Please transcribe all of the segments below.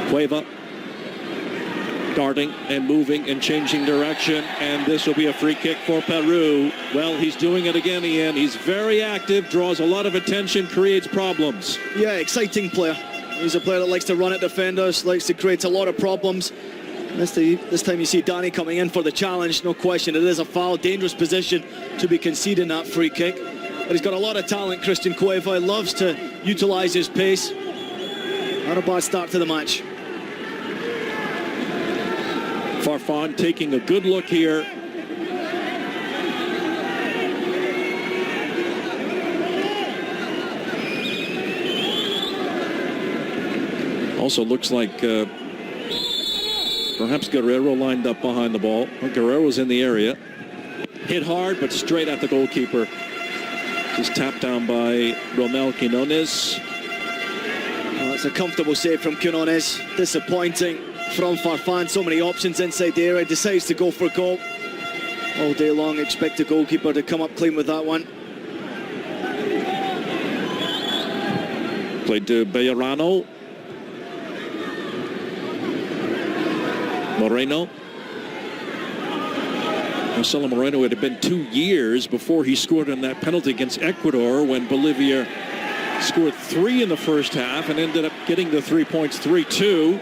Cueva darting and moving and changing direction, and this will be a free kick for Peru. Well, he's doing it again, Ian. He's very active, draws a lot of attention, creates problems. Yeah, exciting player. He's a player that likes to run at defenders, likes to create a lot of problems. This time you see Danny coming in for the challenge, no question. It is a foul, dangerous position to be conceding that free kick. But he's got a lot of talent, Christian Cueva. He loves to utilise his pace. Not a bad start to the match. Farfan taking a good look here. Also looks like perhaps Guerrero lined up behind the ball. Well, Guerrero's in the area. Hit hard, but straight at the goalkeeper. Just tapped down by Romel Quinones. Well, it's a comfortable save from Quinones. Disappointing from Farfan. So many options inside the area. Decides to go for goal. All day long, expect the goalkeeper to come up clean with that one. Played to Bejarano. Moreno. Marcelo Moreno, it had been 2 years before he scored on that penalty against Ecuador when Bolivia scored 3 in the first half and ended up getting the 3 points, 3-2,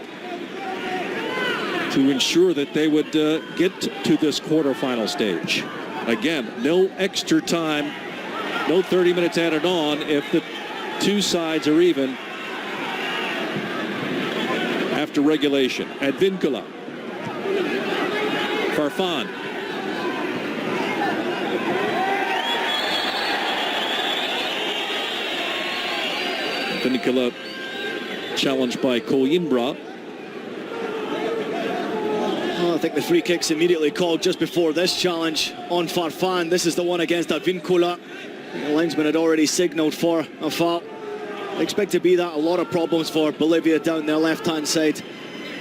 to ensure that they would get to this quarterfinal stage. Again, no extra time, no 30 minutes added on if the two sides are even after regulation. Advincula. Farfan. Advincula challenged by Coimbra. Oh, I think the free kick's immediately called just before this challenge on Farfan. This is the one against Advincula. The linesman had already signalled for a foul. Expect to be that. A lot of problems for Bolivia down their left-hand side.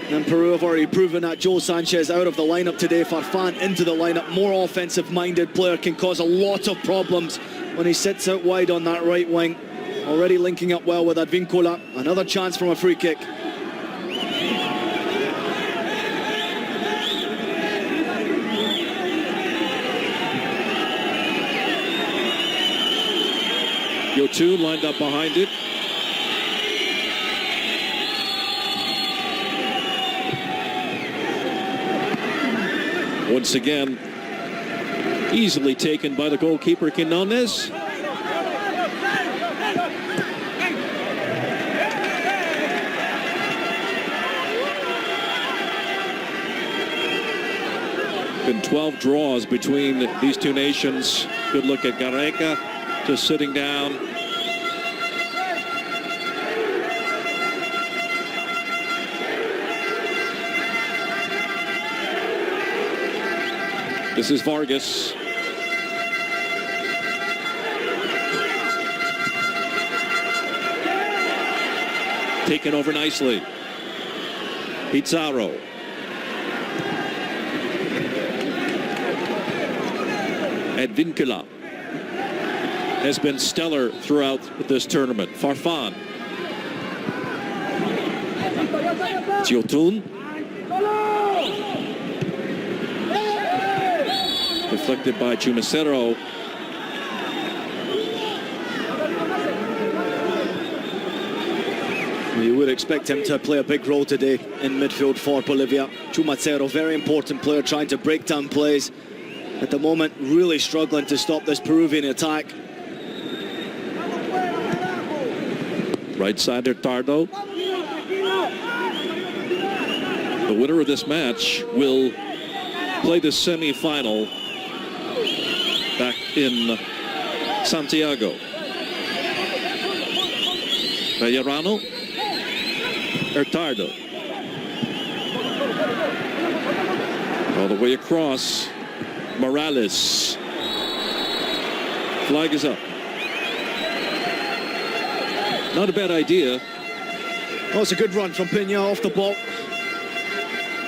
And Peru have already proven that. Joe Sanchez out of the lineup today. Farfan into the lineup. More offensive-minded player, can cause a lot of problems when he sits out wide on that right wing. Already linking up well with Advincula. Another chance from a free kick. Yotun lined up behind it. Once again, easily taken by the goalkeeper, Quinones. Been 12 draws between these two nations. Good look at Gareca, just sitting down. This is Vargas. Taken over nicely. Pizarro. Advincula has been stellar throughout this tournament. Farfan. Yotun. Deflected by Chumacero. You would expect him to play a big role today in midfield for Bolivia. Chumacero, very important player, trying to break down plays. At the moment, really struggling to stop this Peruvian attack. Right side, Hurtado. The winner of this match will play the semi-final back in Santiago. Bejarano. Hurtado. All the way across. Morales. Flag is up. Not a bad idea. Oh, it's a good run from Pena off the ball.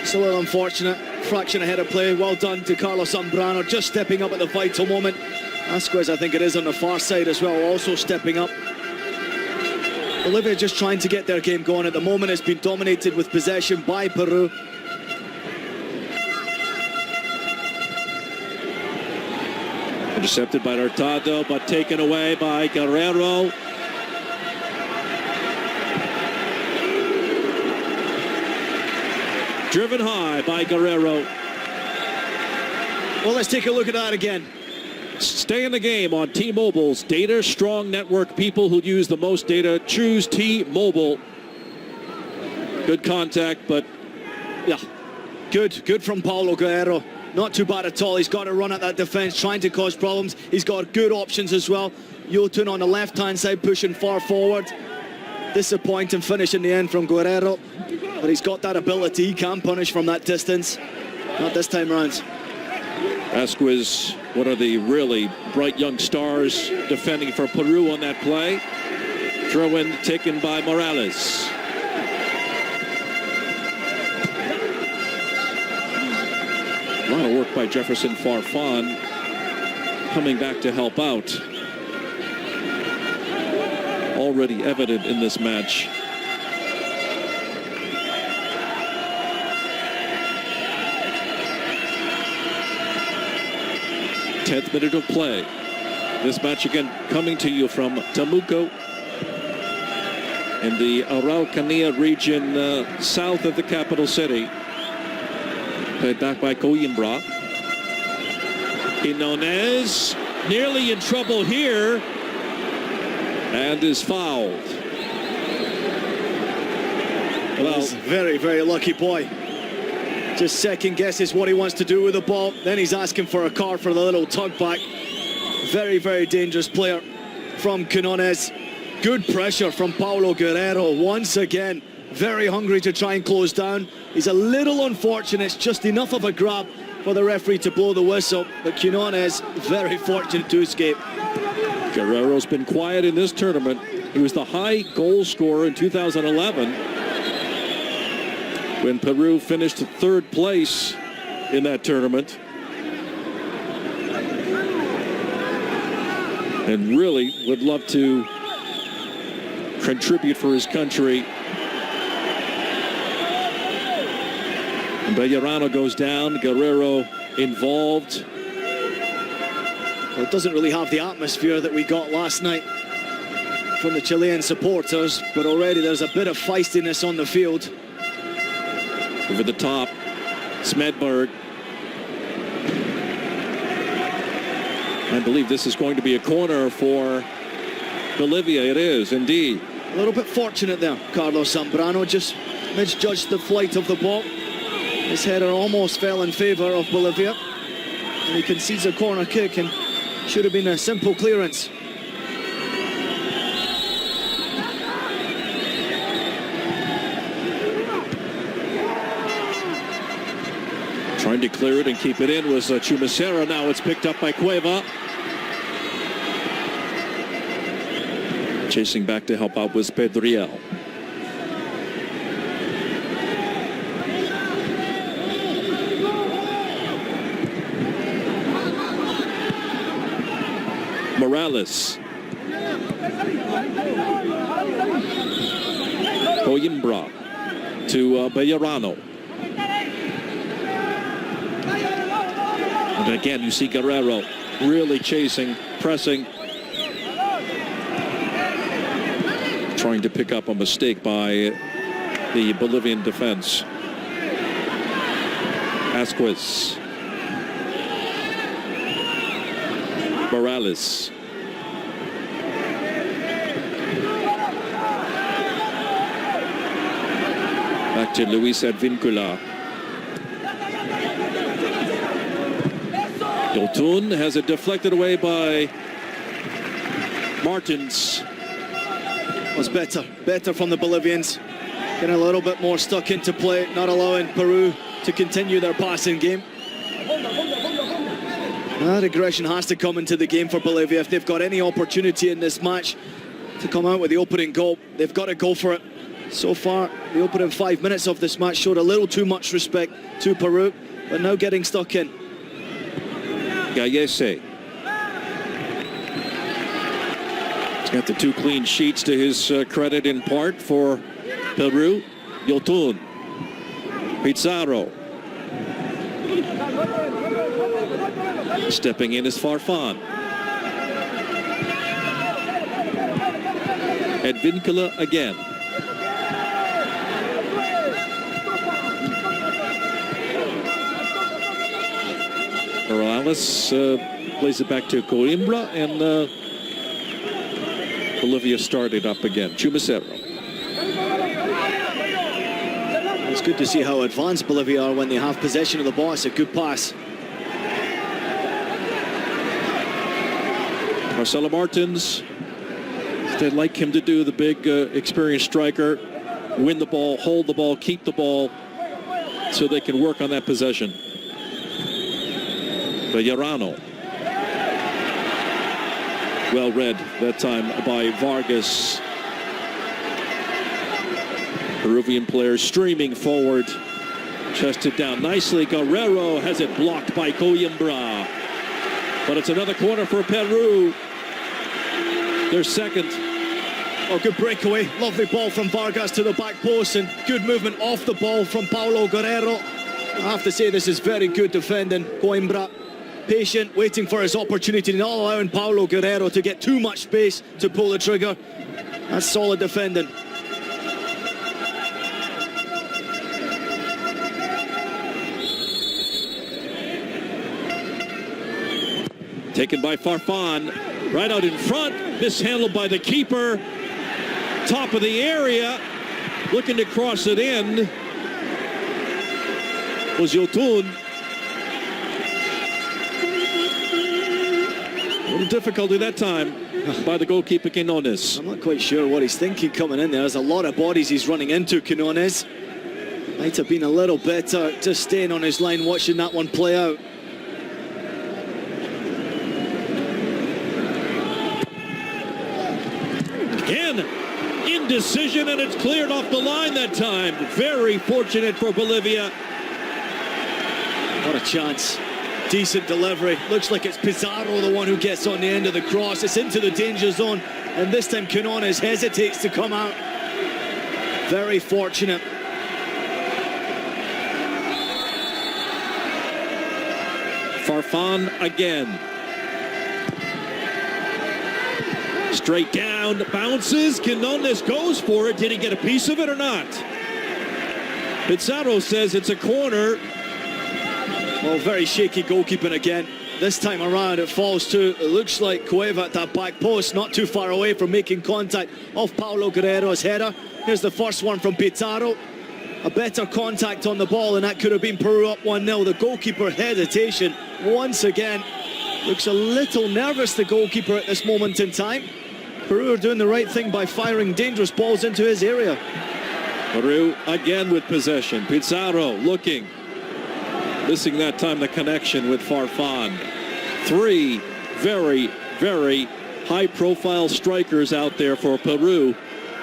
It's a little unfortunate. Fraction ahead of play. Well done to Carlos Zambrano, just stepping up at the vital moment. Asquez, I think it is, on the far side as well, also stepping up. Bolivia just trying to get their game going. At the moment, it's been dominated with possession by Peru. Intercepted by Hurtado, but taken away by Guerrero. Driven high by Guerrero. Well, let's take a look at that again. Stay in the game on T-Mobile's data strong network. People who use the most data choose T-Mobile. Good contact, but yeah, good from Paulo Guerrero. Not too bad at all. He's got to run at that defense, trying to cause problems. He's got good options as well. Yotun on the left-hand side, pushing far forward. Disappointing finish in the end from Guerrero, but he's got that ability. He can punish from that distance. Not this time around. Asquez, one of the really bright young stars, defending for Peru on that play. Throw-in taken by Morales. A lot of work by Jefferson Farfan coming back to help out. Already evident in this match. Tenth minute of play. This match again coming to you from Temuco in the Araucanía region south of the capital city. Played back by Coimbra. Quinones nearly in trouble here and is fouled. Well, very, very lucky boy. Just second guesses what he wants to do with the ball. Then he's asking for a card for the little tug back. Very, very dangerous player from Quinones. Good pressure from Paulo Guerrero once again. Very hungry to try and close down. He's a little unfortunate. It's just enough of a grab for the referee to blow the whistle. But Quinones very fortunate to escape. Guerrero's been quiet in this tournament. He was the high goal scorer in 2011 when Peru finished third place in that tournament. And really would love to contribute for his country. Bellerano goes down, Guerrero involved. Well, it doesn't really have the atmosphere that we got last night from the Chilean supporters, but already there's a bit of feistiness on the field. Over the top, Smedberg. I believe this is going to be a corner for Bolivia. It is, indeed. A little bit fortunate there. Carlos Zambrano just misjudged the flight of the ball. His header almost fell in favor of Bolivia. And he concedes a corner kick and should have been a simple clearance. Trying to clear it and keep it in was Chumacera. Now it's picked up by Cueva. Chasing back to help out was Pedriel. Morales. Coimbra to Bellerano. And again, you see Guerrero really chasing, pressing, trying to pick up a mistake by the Bolivian defense. Asquez. Morales. Back to Luis Advincula. Yotun has it deflected away by Martins. Was better from the Bolivians. Getting a little bit more stuck into play, not allowing Peru to continue their passing game. That aggression has to come into the game for Bolivia. If they've got any opportunity in this match to come out with the opening goal, they've got to go for it. So far, the opening 5 minutes of this match showed a little too much respect to Peru, but now getting stuck in. Gallese. He's got the 2 clean sheets to his credit in part for Peru. Yotun. Pizarro. Stepping in is Farfan. Advincula again. Morales plays it back to Coimbra, and Bolivia started up again. Chumacero. It's good to see how advanced Bolivia are when they have possession of the ball. It's a good pass. Marcelo Martins. They'd like him to do the big experienced striker. Win the ball, hold the ball, keep the ball, so they can work on that possession. Bellarano. Well read that time by Vargas. Peruvian players streaming forward. Chested down nicely. Guerrero has it blocked by Coimbra. But it's another corner for Peru. Their second. Oh, good breakaway. Lovely ball from Vargas to the back post, and good movement off the ball from Paulo Guerrero. I have to say this is very good defending. Coimbra patient, waiting for his opportunity, not allowing Paulo Guerrero to get too much space to pull the trigger. That's solid defending. Taken by Farfan, right out in front, mishandled by the keeper. Top of the area, looking to cross it in was Yotun. A little difficulty that time by the goalkeeper Quinones. I'm not quite sure what he's thinking coming in there. There's a lot of bodies he's running into, Quinones. Might have been a little better just staying on his line, watching that one play out. Again, indecision, and it's cleared off the line that time. Very fortunate for Bolivia. What a chance. Decent delivery. Looks like it's Pizarro, the one who gets on the end of the cross. It's into the danger zone, and this time Quinones hesitates to come out. Very fortunate. Farfan again. Straight down, bounces. Quinones goes for it. Did he get a piece of it or not? Pizarro says it's a corner. Well, very shaky goalkeeping again. This time around it falls to, it looks like Cueva at that back post, not too far away from making contact off Paulo Guerrero's header. Here's the first one from Pizarro. A better contact on the ball, and that could have been Peru up 1-0. The goalkeeper hesitation once again. Looks a little nervous, the goalkeeper, at this moment in time. Peru are doing the right thing by firing dangerous balls into his area. Peru again with possession. Pizarro looking. Missing that time the connection with Farfan. 3 very, very high-profile strikers out there for Peru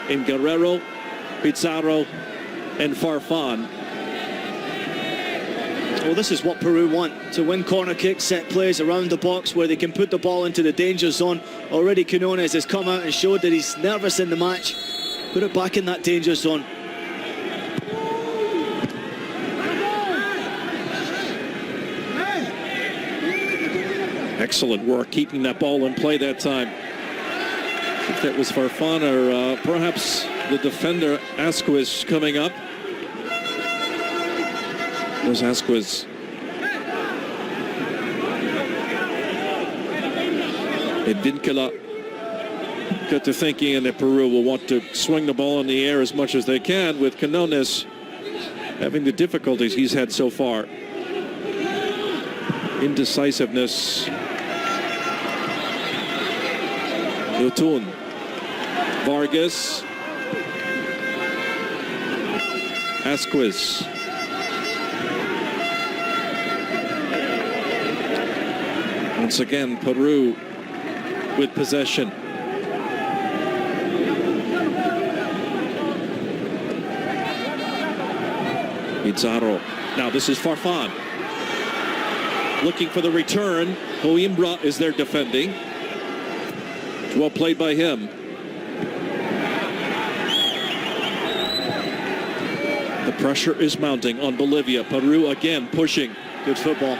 in Guerrero, Pizarro, and Farfan. Well, this is what Peru want, to win corner kicks, set plays around the box where they can put the ball into the danger zone. Already Quinones has come out and showed that he's nervous in the match. Put it back in that danger zone. Excellent work keeping that ball in play that time. If that was Farfan or perhaps the defender Asquez coming up. There's Asquez. Advincula got to thinking, and that Peru will want to swing the ball in the air as much as they can, with Quinones having the difficulties he's had so far. Indecisiveness. Yotun. Vargas. Asquez. Once again, Peru with possession. Pizarro. Now this is Farfan. Looking for the return. Coimbra is there defending. Well played by him. The pressure is mounting on Bolivia. Peru again pushing. Good football.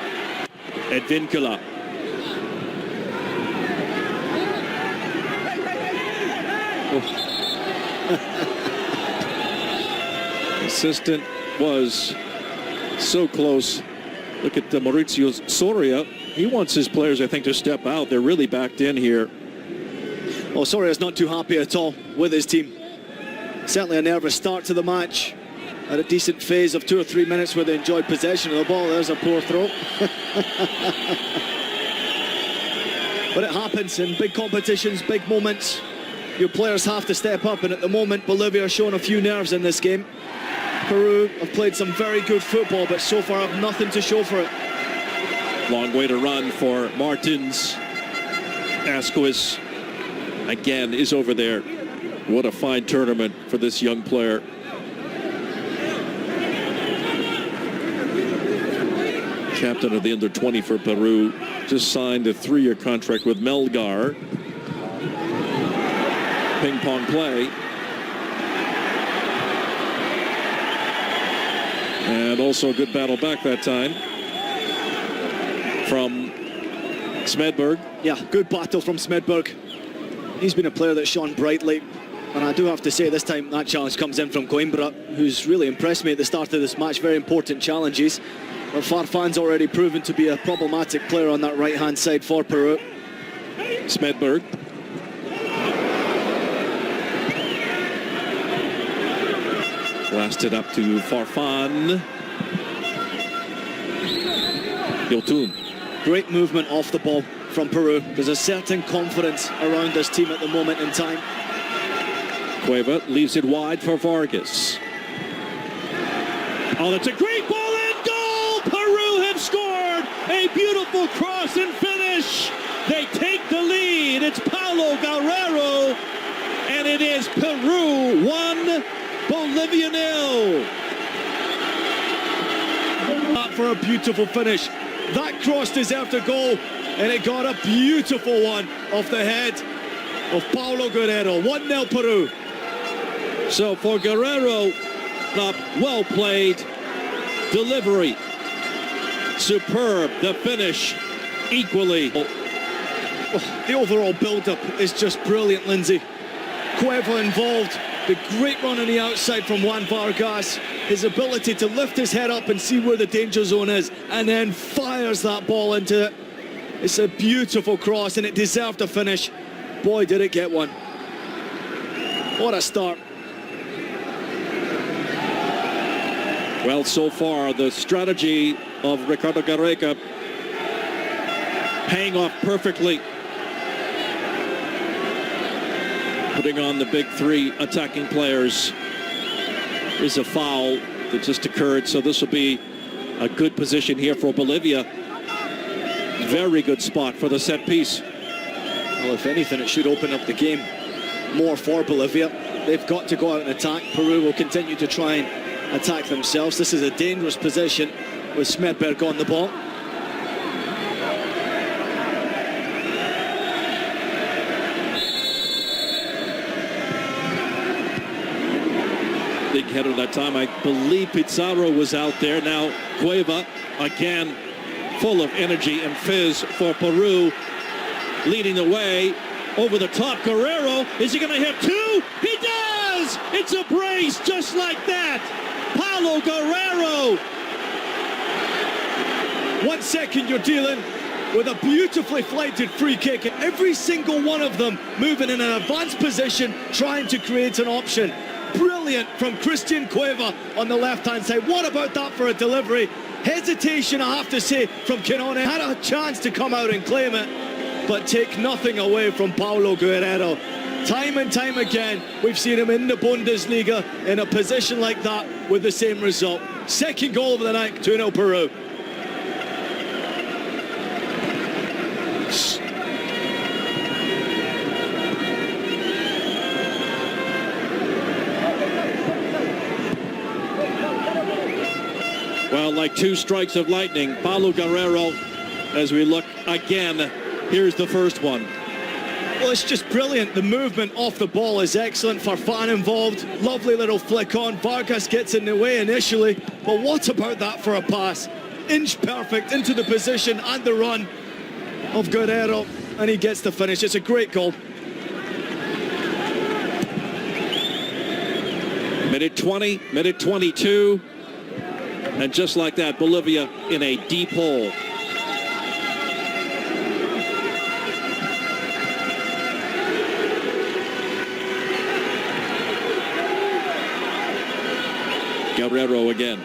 Advincula. Assistant was so close. Look at Mauricio Soria. He wants his players, I think, to step out. They're really backed in here. Well, Soria's not too happy at all with his team. Certainly a nervous start to the match. Had a decent phase of 2 or 3 minutes where they enjoyed possession of the ball. There's a poor throw. But it happens in big competitions, big moments. Your players have to step up, and at the moment, Bolivia are showing a few nerves in this game. Peru have played some very good football, but so far have nothing to show for it. Long way to run for Martins. Asquez again is over there. What a fine tournament for this young player. Captain of the under-20 for Peru. Just signed a 3-year contract with Melgar. Ping pong play. And also a good battle back that time from Smedberg. Yeah, good battle from Smedberg. He's been a player that's shone brightly. And I do have to say this time that challenge comes in from Coimbra, who's really impressed me at the start of this match. Very important challenges. But Farfan's already proven to be a problematic player on that right-hand side for Peru. Smedberg. Blasted up to Farfan. Yotun. Great movement off the ball from Peru. There's a certain confidence around this team at the moment in time. Cueva leaves it wide for Vargas. Oh, that's a great ball and goal! Peru have scored a beautiful cross and finish. They take the lead. It's Paulo Guerrero, and it is Peru 1, Bolivia 0. For a beautiful finish. That cross deserved a goal, and it got a beautiful one off the head of Paulo Guerrero. 1-0 Peru. So for Guerrero, well played, delivery, superb, the finish, equally. The overall build-up is just brilliant, Lindsay. Cueva involved, the great run on the outside from Juan Vargas, his ability to lift his head up and see where the danger zone is, and then fires that ball into it. It's a beautiful cross, and it deserved a finish. Boy, did it get one. What a start. Well, so far, the strategy of Ricardo Gareca paying off perfectly. Putting on the big 3 attacking players is a foul that just occurred, so this will be a good position here for Bolivia. Very good spot for the set piece. Well, if anything, it should open up the game more for Bolivia. They've got to go out and attack. Peru will continue to try and attack themselves. This is a dangerous position with Smedberg on the ball. Big header that time. I believe Pizarro was out there. Now Cueva again, full of energy and fizz for Peru, leading the way. Over the top, Guerrero, is he going to hit 2? He does! It's a brace just like that. Paulo Guerrero. 1 second, you're dealing with a beautifully flighted free kick, and every single one of them moving in an advanced position, trying to create an option. Brilliant from Christian Cueva on the left-hand side. What about that for a delivery? Hesitation, I have to say, from Quinone. Had a chance to come out and claim it, but take nothing away from Paulo Guerrero. Time and time again, we've seen him in the Bundesliga in a position like that with the same result. Second goal of the night, 2-0 Peru. Well, like 2 strikes of lightning, Paulo Guerrero, as we look again, here's the first one. Well, it's just brilliant. The movement off the ball is excellent. Farfan involved. Lovely little flick on. Vargas gets in the way initially. But what about that for a pass? Inch perfect into the position and the run of Guerrero. And he gets the finish. It's a great goal. Minute 20, minute 22. And just like that, Bolivia in a deep hole. Guerrero again.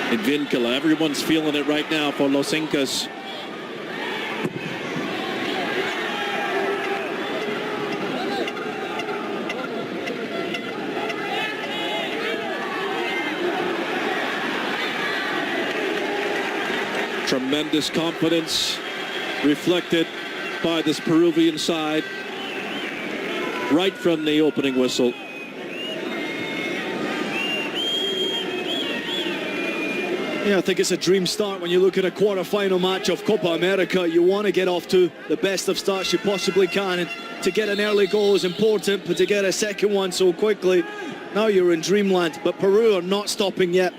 Advíncula, everyone's feeling it right now for Los Incas. Tremendous confidence reflected by this Peruvian side right from the opening whistle. Yeah, I think it's a dream start when you look at a quarter-final match of Copa America. You want to get off to the best of starts you possibly can, and to get an early goal is important, but to get a second one so quickly, now you're in dreamland. But Peru are not stopping yet.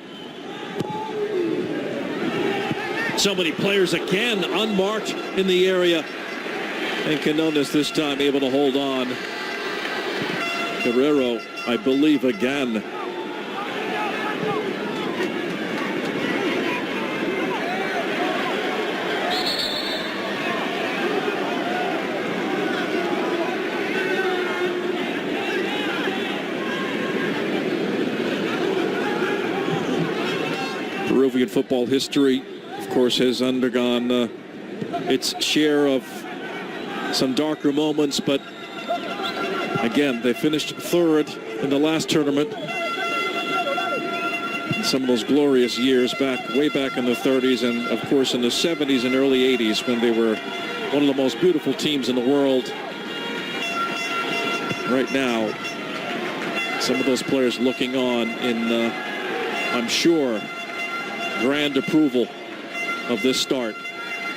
So many players again unmarked in the area, and Quinones this time able to hold on. Guerrero, I believe, again. Peruvian football history, of course, has undergone its share of some darker moments, but again, they finished third in the last tournament. Some of those glorious years way back in the 30s, and of course in the 70s and early 80s, when they were one of the most beautiful teams in the world. Right now, some of those players looking on in, I'm sure, grand approval of this start.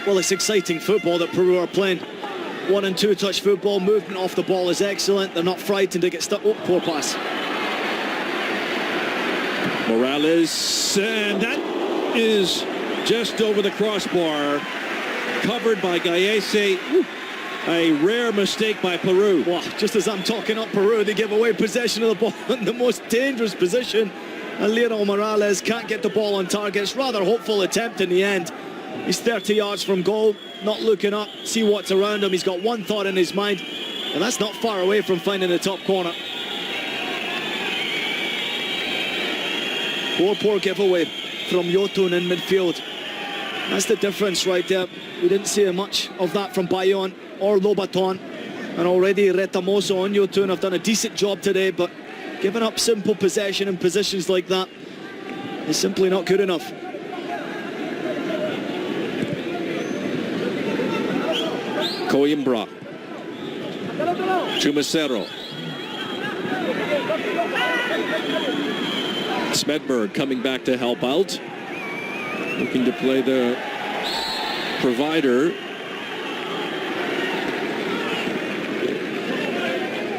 Well, it's exciting football that Peru are playing. 1- and 2-touch football. Movement off the ball is excellent. They're not frightened to get stuck. Oh, poor pass. Morales, and that is just over the crossbar. Covered by Gallese. A rare mistake by Peru. Wow, just as I'm talking up Peru, they give away possession of the ball in the most dangerous position. And Lionel Morales can't get the ball on target. It's rather hopeful attempt in the end. He's 30 yards from goal, not looking up, see what's around him. He's got one thought in his mind, and that's not far away from finding the top corner. Poor giveaway from Yotun in midfield. That's the difference right there. We didn't see much of that from Bayon or Lobaton. And already Retamoso and Yotun have done a decent job today, but giving up simple possession in positions like that is simply not good enough. Coimbra. Chumacero. Smedberg coming back to help out. Looking to play the provider.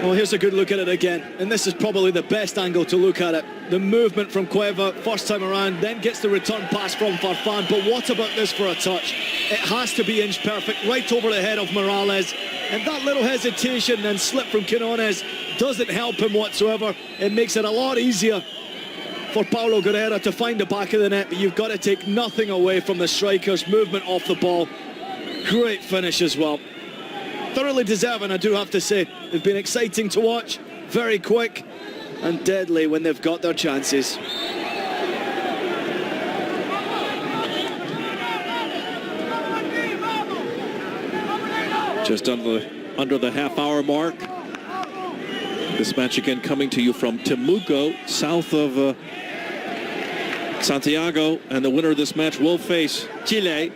Well, here's a good look at it again, and this is probably the best angle to look at it. The movement from Cueva, first time around, then gets the return pass from Farfan. But what about this for a touch? It has to be inch perfect, right over the head of Morales. And that little hesitation and slip from Quinones doesn't help him whatsoever. It makes it a lot easier for Paulo Guerrero to find the back of the net, but you've got to take nothing away from the strikers' movement off the ball. Great finish as well. Thoroughly deserving, I do have to say. They've been exciting to watch, very quick and deadly when they've got their chances. Just under the half-hour mark. This match again coming to you from Temuco, south of Santiago, and the winner of this match will face Chile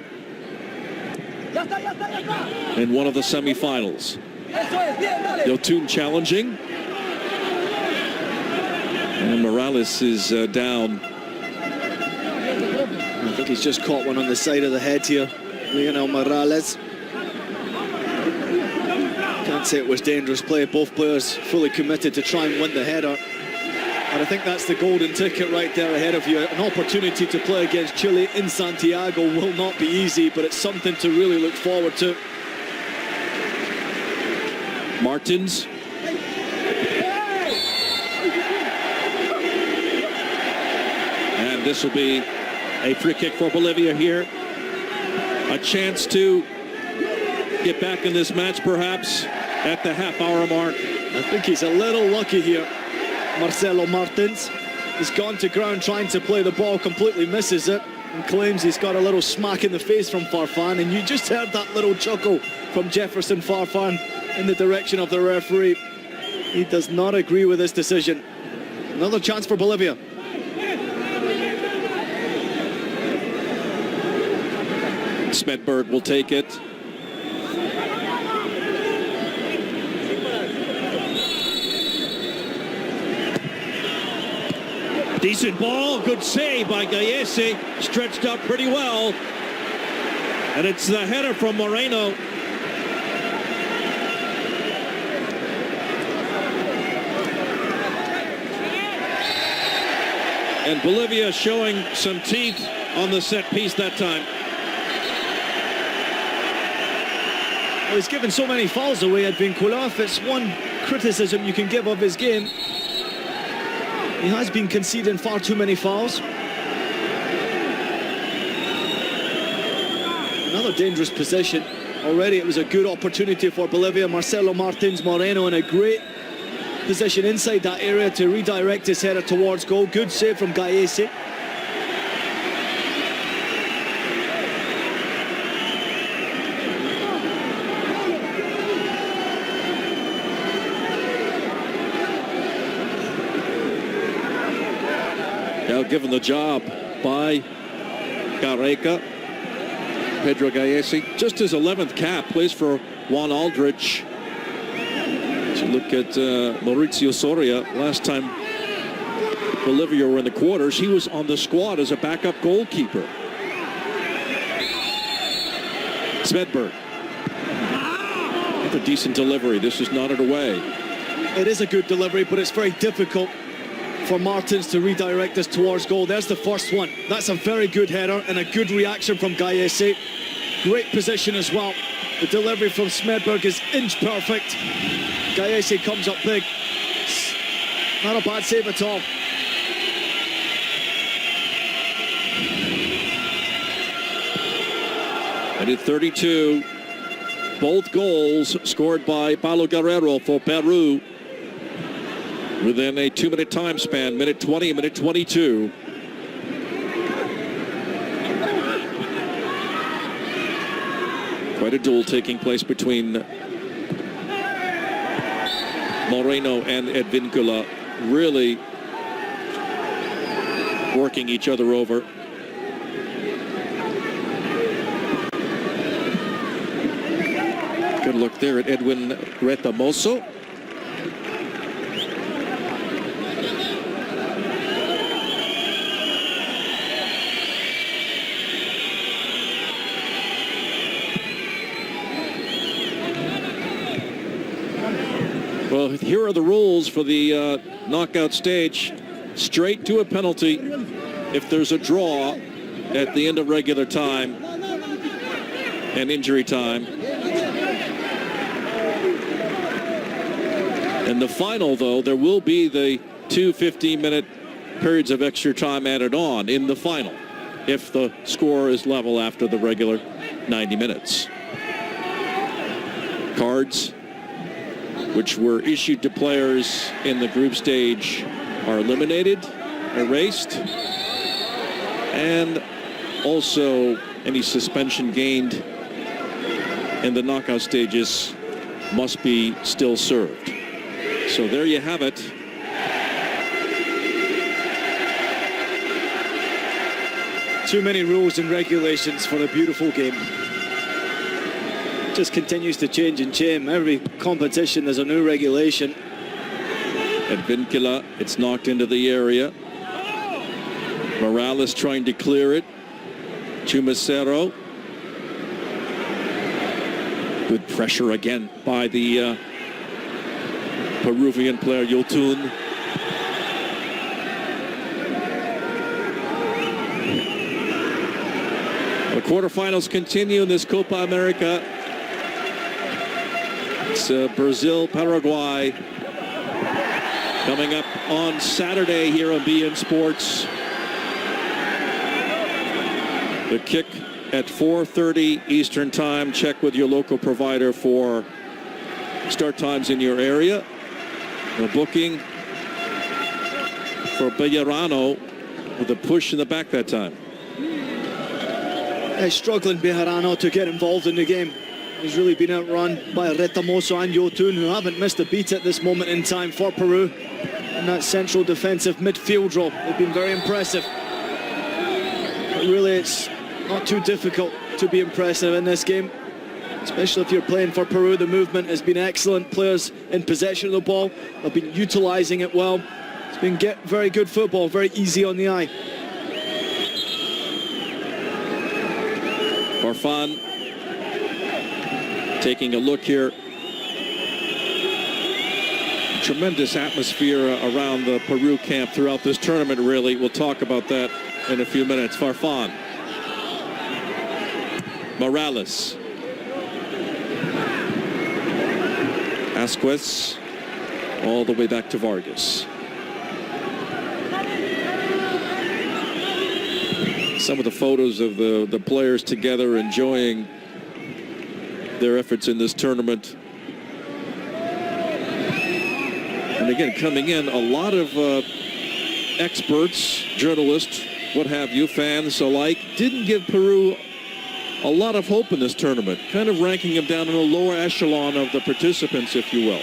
in one of the semifinals. Yotun challenging, and Morales is down. I think he's just caught one on the side of the head here, Lionel Morales. can't say it was dangerous play. Both players fully committed to try and win the header. And I think that's the golden ticket right there ahead of you. An opportunity to play against Chile in Santiago will not be easy, but it's something to really look forward to. Martins. And this will be a free kick for Bolivia here. A chance to get back in this match perhaps at the half-hour mark. I think he's a little lucky here. Marcelo Martins has gone to ground trying to play the ball, completely misses it, and claims he's got a little smack in the face from Farfan. And you just heard that little chuckle from Jefferson Farfan in the direction of the referee. He does not agree with this decision. Another chance for Bolivia. Smedberg will take it. Decent ball, good save by Gallese, stretched out pretty well. And it's the header from Moreno. And Bolivia showing some teeth on the set piece that time. Well, he's given so many fouls away at Vincula. If it's one criticism you can give of his game, he has been conceding far too many fouls. Another dangerous position. Already it was a good opportunity for Bolivia. Marcelo Martins Moreno in a great position inside that area to redirect his header towards goal. Good save from Gallese. Now given the job by Gareca. Pedro Gallese, just his 11th cap, plays for Juan Aldrich. As you look at Mauricio Soria, last time Bolivia were in the quarters, he was on the squad as a backup goalkeeper. Smedberg. With a decent delivery. This is knotted away. It is a good delivery, but it's very difficult for Martins to redirect this towards goal. There's the first one. That's a very good header and a good reaction from Gallese. Great position as well. The delivery from Smedberg is inch perfect. Gallese comes up big. Not a bad save at all. And at 32, both goals scored by Paulo Guerrero for Peru within a 2-minute time span, minute 20, minute 22. Quite a duel taking place between Moreno and Advincula, really working each other over. Good look there at Edwin Retamoso. Well, here are the rules for the knockout stage. Straight to a penalty if there's a draw at the end of regular time and injury time. In the final, though, there will be the 2 15-minute periods of extra time added on in the final if the score is level after the regular 90 minutes. Cards which were issued to players in the group stage are eliminated, erased, and also any suspension gained in the knockout stages must be still served. So there you have it. Too many rules and regulations for a beautiful game. Just continues to change and change. Every competition there's a new regulation. At Vincula, it's knocked into the area. Morales trying to clear it. Chumacero. Good pressure again by the Peruvian player Yotun. The quarterfinals continue in this Copa America. It's Brazil, Paraguay. Coming up on Saturday here on BN Sports. The kick at 4:30 Eastern Time. Check with your local provider for start times in your area. The booking for Bejarano with a push in the back that time. Struggling Bejarano to get involved in the game. He's really been outrun by Retamoso and Yotun, who haven't missed a beat at this moment in time for Peru. And that central defensive midfield role, they've been very impressive. But really, it's not too difficult to be impressive in this game, especially if you're playing for Peru. The movement has been excellent. Players in possession of the ball have been utilizing it well. It's been very good football, very easy on the eye. Farfan taking a look here. Tremendous atmosphere around the Peru camp throughout this tournament, really. We'll talk about that in a few minutes. Farfan. Morales. Asquez. All the way back to Vargas. Some of the photos of the players together enjoying their efforts in this tournament. And again, coming in, a lot of experts, journalists, what have you, fans alike, didn't give Peru a lot of hope in this tournament, kind of ranking them down in a lower echelon of the participants, if you will.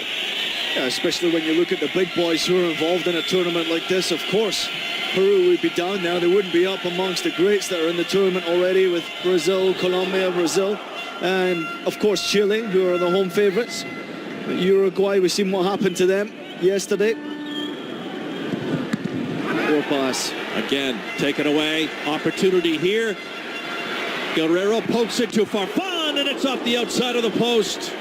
Yeah, especially when you look at the big boys who are involved in a tournament like this. Of course, Peru would be down now. They wouldn't be up amongst the greats that are in the tournament already, with Brazil, Colombia, Brazil, and of course Chile, who are the home favourites. Uruguay, we've seen what happened to them yesterday. Poor pass. Again, taken away. Opportunity here. Guerrero pokes it to Farfan, and it's off the outside of the post.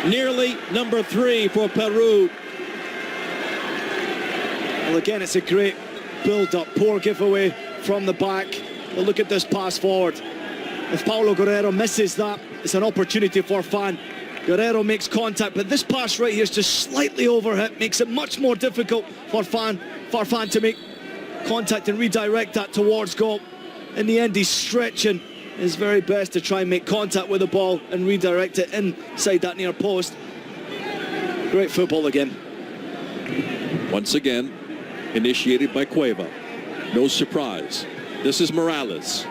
Nearly number 3 for Peru. Well, again, it's a great build-up. Poor giveaway from the back. But look at this pass forward. If Paulo Guerrero misses that, it's an opportunity for Farfan. Guerrero makes contact, but this pass right here is just slightly overhit, makes it much more difficult for Farfan to make contact and redirect that towards goal. In the end, he's stretching his very best to try and make contact with the ball and redirect it inside that near post. Great football again. Once again, initiated by Cueva. No surprise. This is Morales.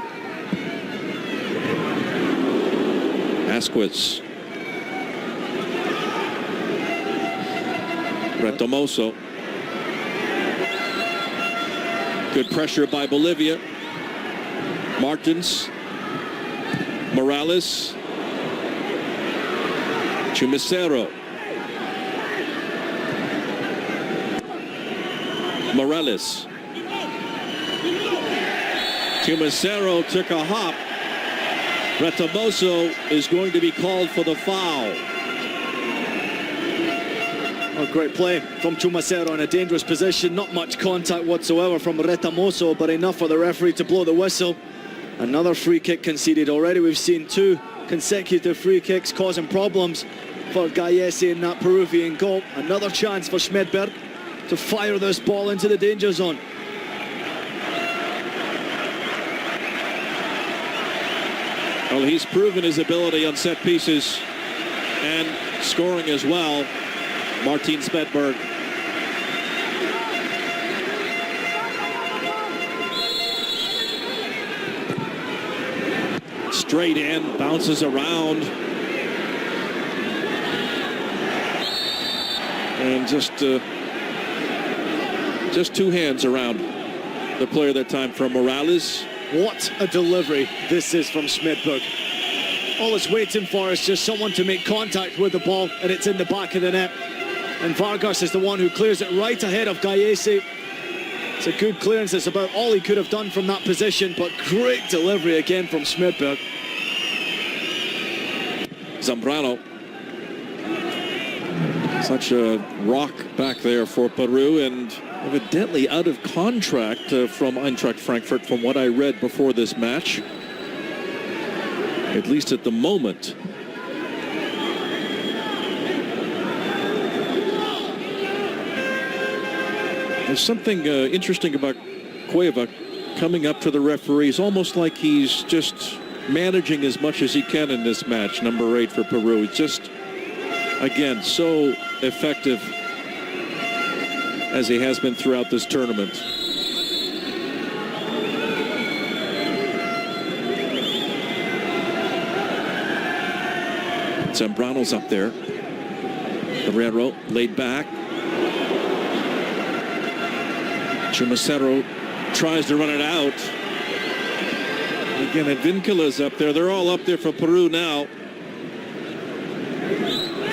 Asquez. Retamoso. Good pressure by Bolivia. Martins. Morales. Chumacero. Morales. Chumacero took a hop. Retamoso is going to be called for the foul. Oh, great play from Chumacero in a dangerous position. Not much contact whatsoever from Retamoso, but enough for the referee to blow the whistle. Another free kick conceded already. We've seen 2 consecutive free kicks causing problems for Gallese in that Peruvian goal. Another chance for Smedberg to fire this ball into the danger zone. Well, he's proven his ability on set pieces and scoring as well. Martin Smedberg. Straight in, bounces around. And just 2 hands around the player that time from Morales. What a delivery this is from Smedberg. All it's waiting for is just someone to make contact with the ball, and it's in the back of the net. And Vargas is the one who clears it right ahead of Gallese. It's a good clearance. It's about all he could have done from that position, but great delivery again from Smedberg. Such a rock back there for Peru, and evidently out of contract from Eintracht Frankfurt, from what I read before this match, at least at the moment. There's something interesting about Cueva coming up to the referees, almost like he's just managing as much as he can in this match. Number 8 for Peru. It's just, again, so effective as he has been throughout this tournament. Zambrano's up there. Guerrero laid back. Chumacero tries to run it out. Again, Advincula's up there. They're all up there for Peru now.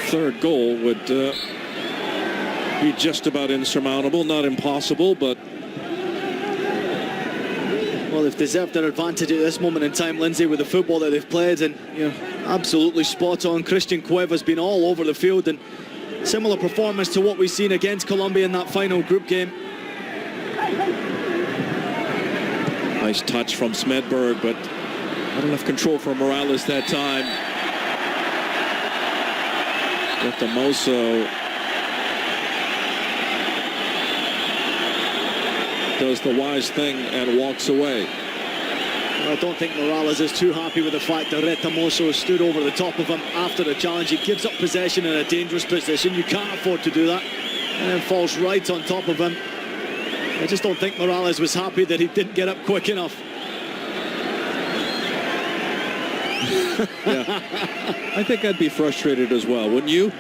Third goal would be just about insurmountable, not impossible, but... Well, they've deserved their advantage at this moment in time, Lindsay, with the football that they've played, and absolutely spot on. Christian Cueva's been all over the field, and similar performance to what we've seen against Colombia in that final group game. Nice touch from Smedberg, but not enough control for Morales that time. Getamoso does the wise thing and walks away. Well, I don't think Morales is too happy with the fact that Retamoso stood over the top of him after the challenge. He gives up possession in a dangerous position. You can't afford to do that. And then falls right on top of him. I just don't think Morales was happy that he didn't get up quick enough. Yeah, I think I'd be frustrated as well, wouldn't you?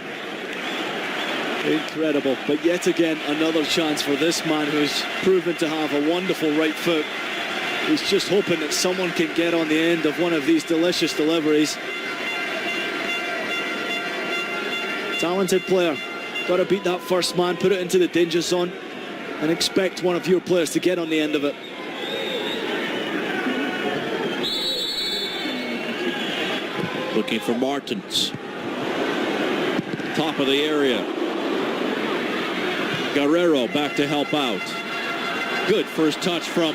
Incredible. But yet again, another chance for this man who's proven to have a wonderful right foot. He's just hoping that someone can get on the end of one of these delicious deliveries. Talented player. Got to beat that first man, put it into the danger zone, and expect one of your players to get on the end of it. Looking for Martins. Top of the area. Guerrero back to help out. Good first touch from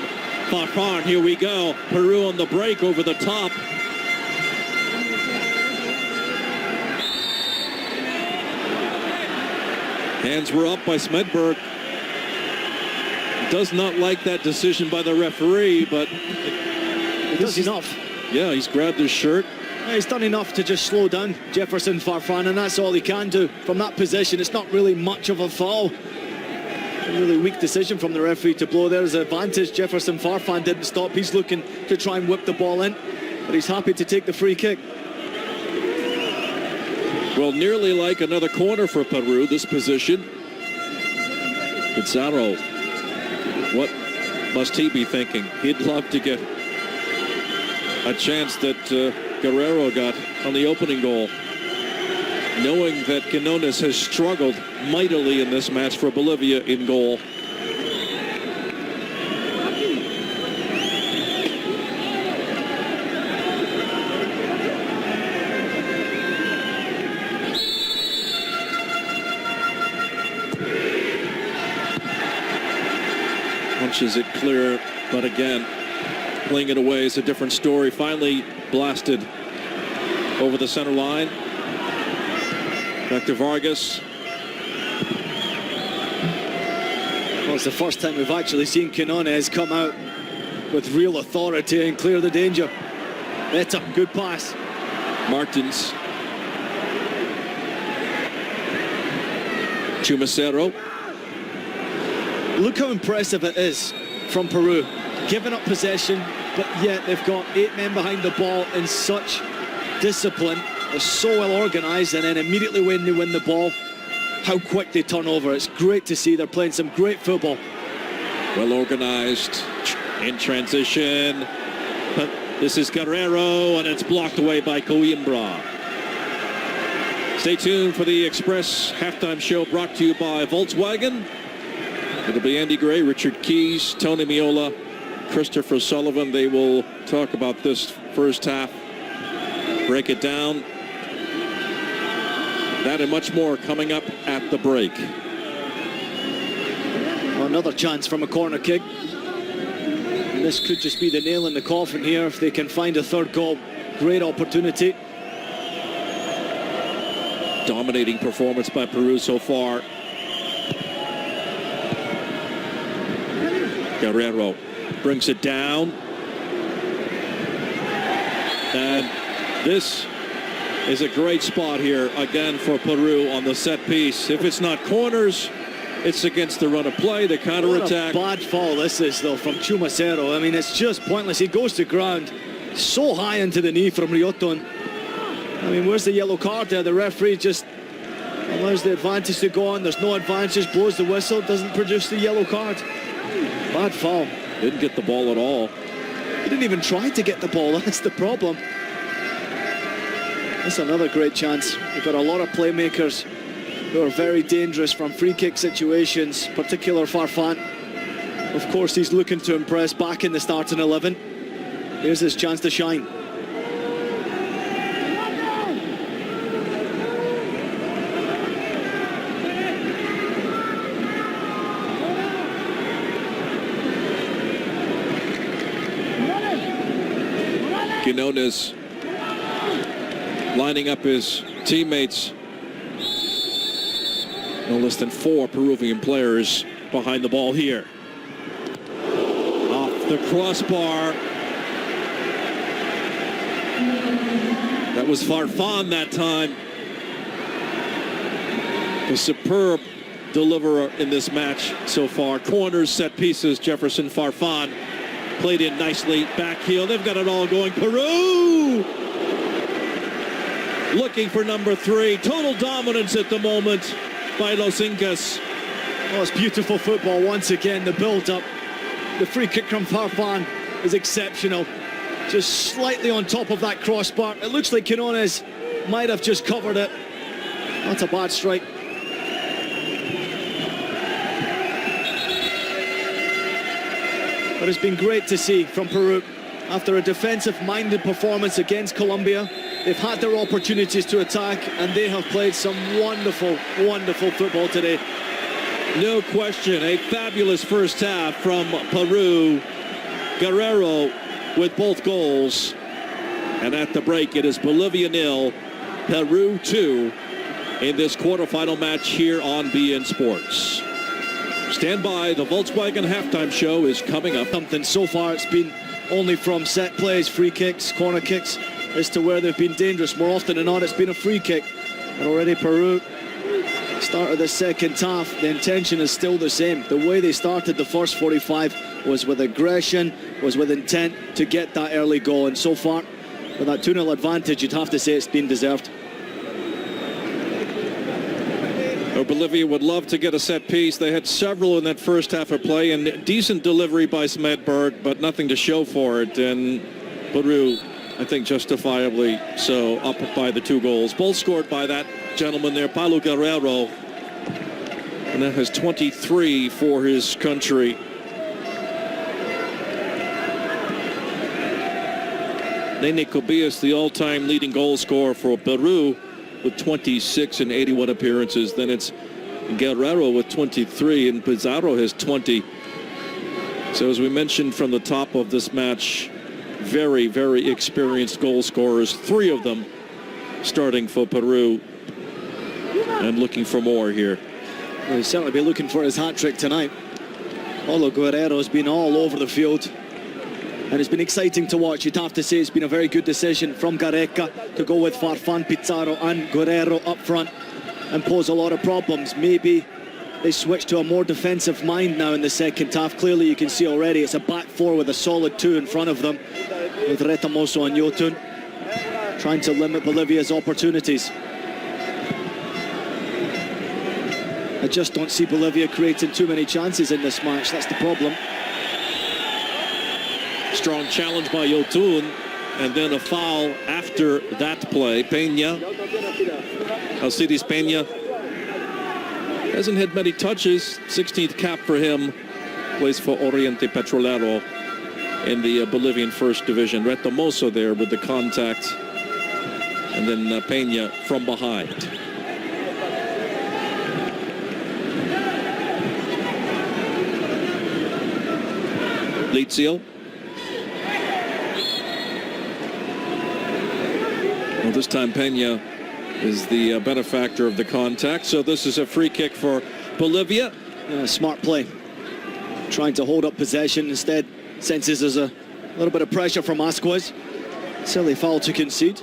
Farfan. Here we go. Peru on the break over the top. Hands were up by Smedberg. Does not like that decision by the referee, but He does enough. Yeah, he's grabbed his shirt. Yeah, he's done enough to just slow down Jefferson Farfan, and that's all he can do from that position. It's not really much of a foul. A really weak decision from the referee to blow. There's an advantage. Jefferson Farfan didn't stop. He's looking to try and whip the ball in, but he's happy to take the free kick. Well, nearly like another corner for Peru, this position. Pizarro, what must he be thinking? He'd love to get a chance that Guerrero got on the opening goal, knowing that Quinones has struggled mightily in this match for Bolivia in goal. Punches it clear, but again, playing it away is a different story. Finally blasted over the center line. Back to Vargas. Well, it's the first time we've actually seen Quinones come out with real authority and clear the danger. That's a good pass. Martins. Chumacero. Look how impressive it is from Peru. Giving up possession, but yet they've got 8 men behind the ball in such discipline. They're so well organized, and then immediately when they win the ball, how quick they turn over. It's great to see. They're playing some great football. Well organized in transition. But this is Guerrero, and it's blocked away by Coimbra. Stay tuned for the Express halftime show brought to you by Volkswagen. It'll be Andy Gray, Richard Keys, Tony Miola, Christopher Sullivan. They will talk about this first half, break it down. That and much more coming up at the break. Another chance from a corner kick. And this could just be the nail in the coffin here if they can find a third goal. Great opportunity. Dominating performance by Peru so far. Guerrero brings it down. And this is a great spot here again for Peru on the set piece. If it's not corners, it's against the run of play, the counterattack. What a bad foul this is, though, from Chumacero. I mean, it's just pointless. He goes to ground so high into the knee from Rioton. I mean, where's the yellow card there? The referee just allows the advantage to go on. There's no advantage, just blows the whistle, doesn't produce the yellow card. Bad foul. Didn't get the ball at all. He didn't even try to get the ball. That's the problem. That's another great chance. We've got a lot of playmakers who are very dangerous from free kick situations, particular Farfan. Of course, he's looking to impress back in the starting 11. Here's his chance to shine. Quinones lining up his teammates. No less than 4 Peruvian players behind the ball here. Off the crossbar. That was Farfan that time. The superb deliverer in this match so far. Corners, set pieces, Jefferson Farfan. Played in nicely, back heel. They've got it all going. Peru looking for number 3. Total dominance at the moment by Los Incas. Oh, it's beautiful football once again. The build-up, the free kick from Farfan is exceptional. Just slightly on top of that crossbar. It looks like Quinones might have just covered it. That's a bad strike. But it's been great to see from Peru. After a defensive-minded performance against Colombia, they've had their opportunities to attack, and they have played some wonderful, wonderful football today. No question, a fabulous first half from Peru. Guerrero with both goals. And at the break, it is Bolivia 0, Peru 2 in this quarterfinal match here on BN Sports. Stand by, the Volkswagen halftime show is coming up. Something so far, it's been only from set plays, free kicks, corner kicks, as to where they've been dangerous. More often than not, it's been a free kick. And already Peru, start of the second half, the intention is still the same. The way they started the first 45 was with aggression, was with intent to get that early goal. And so far, with that 2-0 advantage, you'd have to say it's been deserved. Bolivia would love to get a set piece. They had several in that first half of play, and decent delivery by Smedberg, but nothing to show for it. And Peru, I think justifiably so, up by the 2 goals. Both scored by that gentleman there, Paulo Guerrero. And that has 23 for his country. Nene Cobias, the all-time leading goal scorer for Peru, with 26 and 81 appearances. Then it's Guerrero with 23, and Pizarro has 20. So as we mentioned from the top of this match, very, very experienced goal scorers, 3 of them starting for Peru and looking for more here. Well, he'll certainly be looking for his hat-trick tonight. Paulo Guerrero's been all over the field, and it's been exciting to watch. You'd have to say it's been a very good decision from Gareca to go with Farfan, Pizarro and Guerrero up front and pose a lot of problems. Maybe they switch to a more defensive mind now in the second half. Clearly you can see already it's a back 4 with a solid 2 in front of them, with Retamoso and Yotun trying to limit Bolivia's opportunities. I just don't see Bolivia creating too many chances in this match. That's the problem. Strong challenge by Yotun, and then a foul after that play. Peña, Alcides Peña, hasn't had many touches. 16th cap for him. Plays for Oriente Petrolero in the Bolivian First Division. Retamoso there with the contact, and then Peña from behind. Lazio. Well, this time Peña is the benefactor of the contact. So this is a free kick for Bolivia. Smart play. Trying to hold up possession. Instead, senses there's a little bit of pressure from Asquez. Silly foul to concede.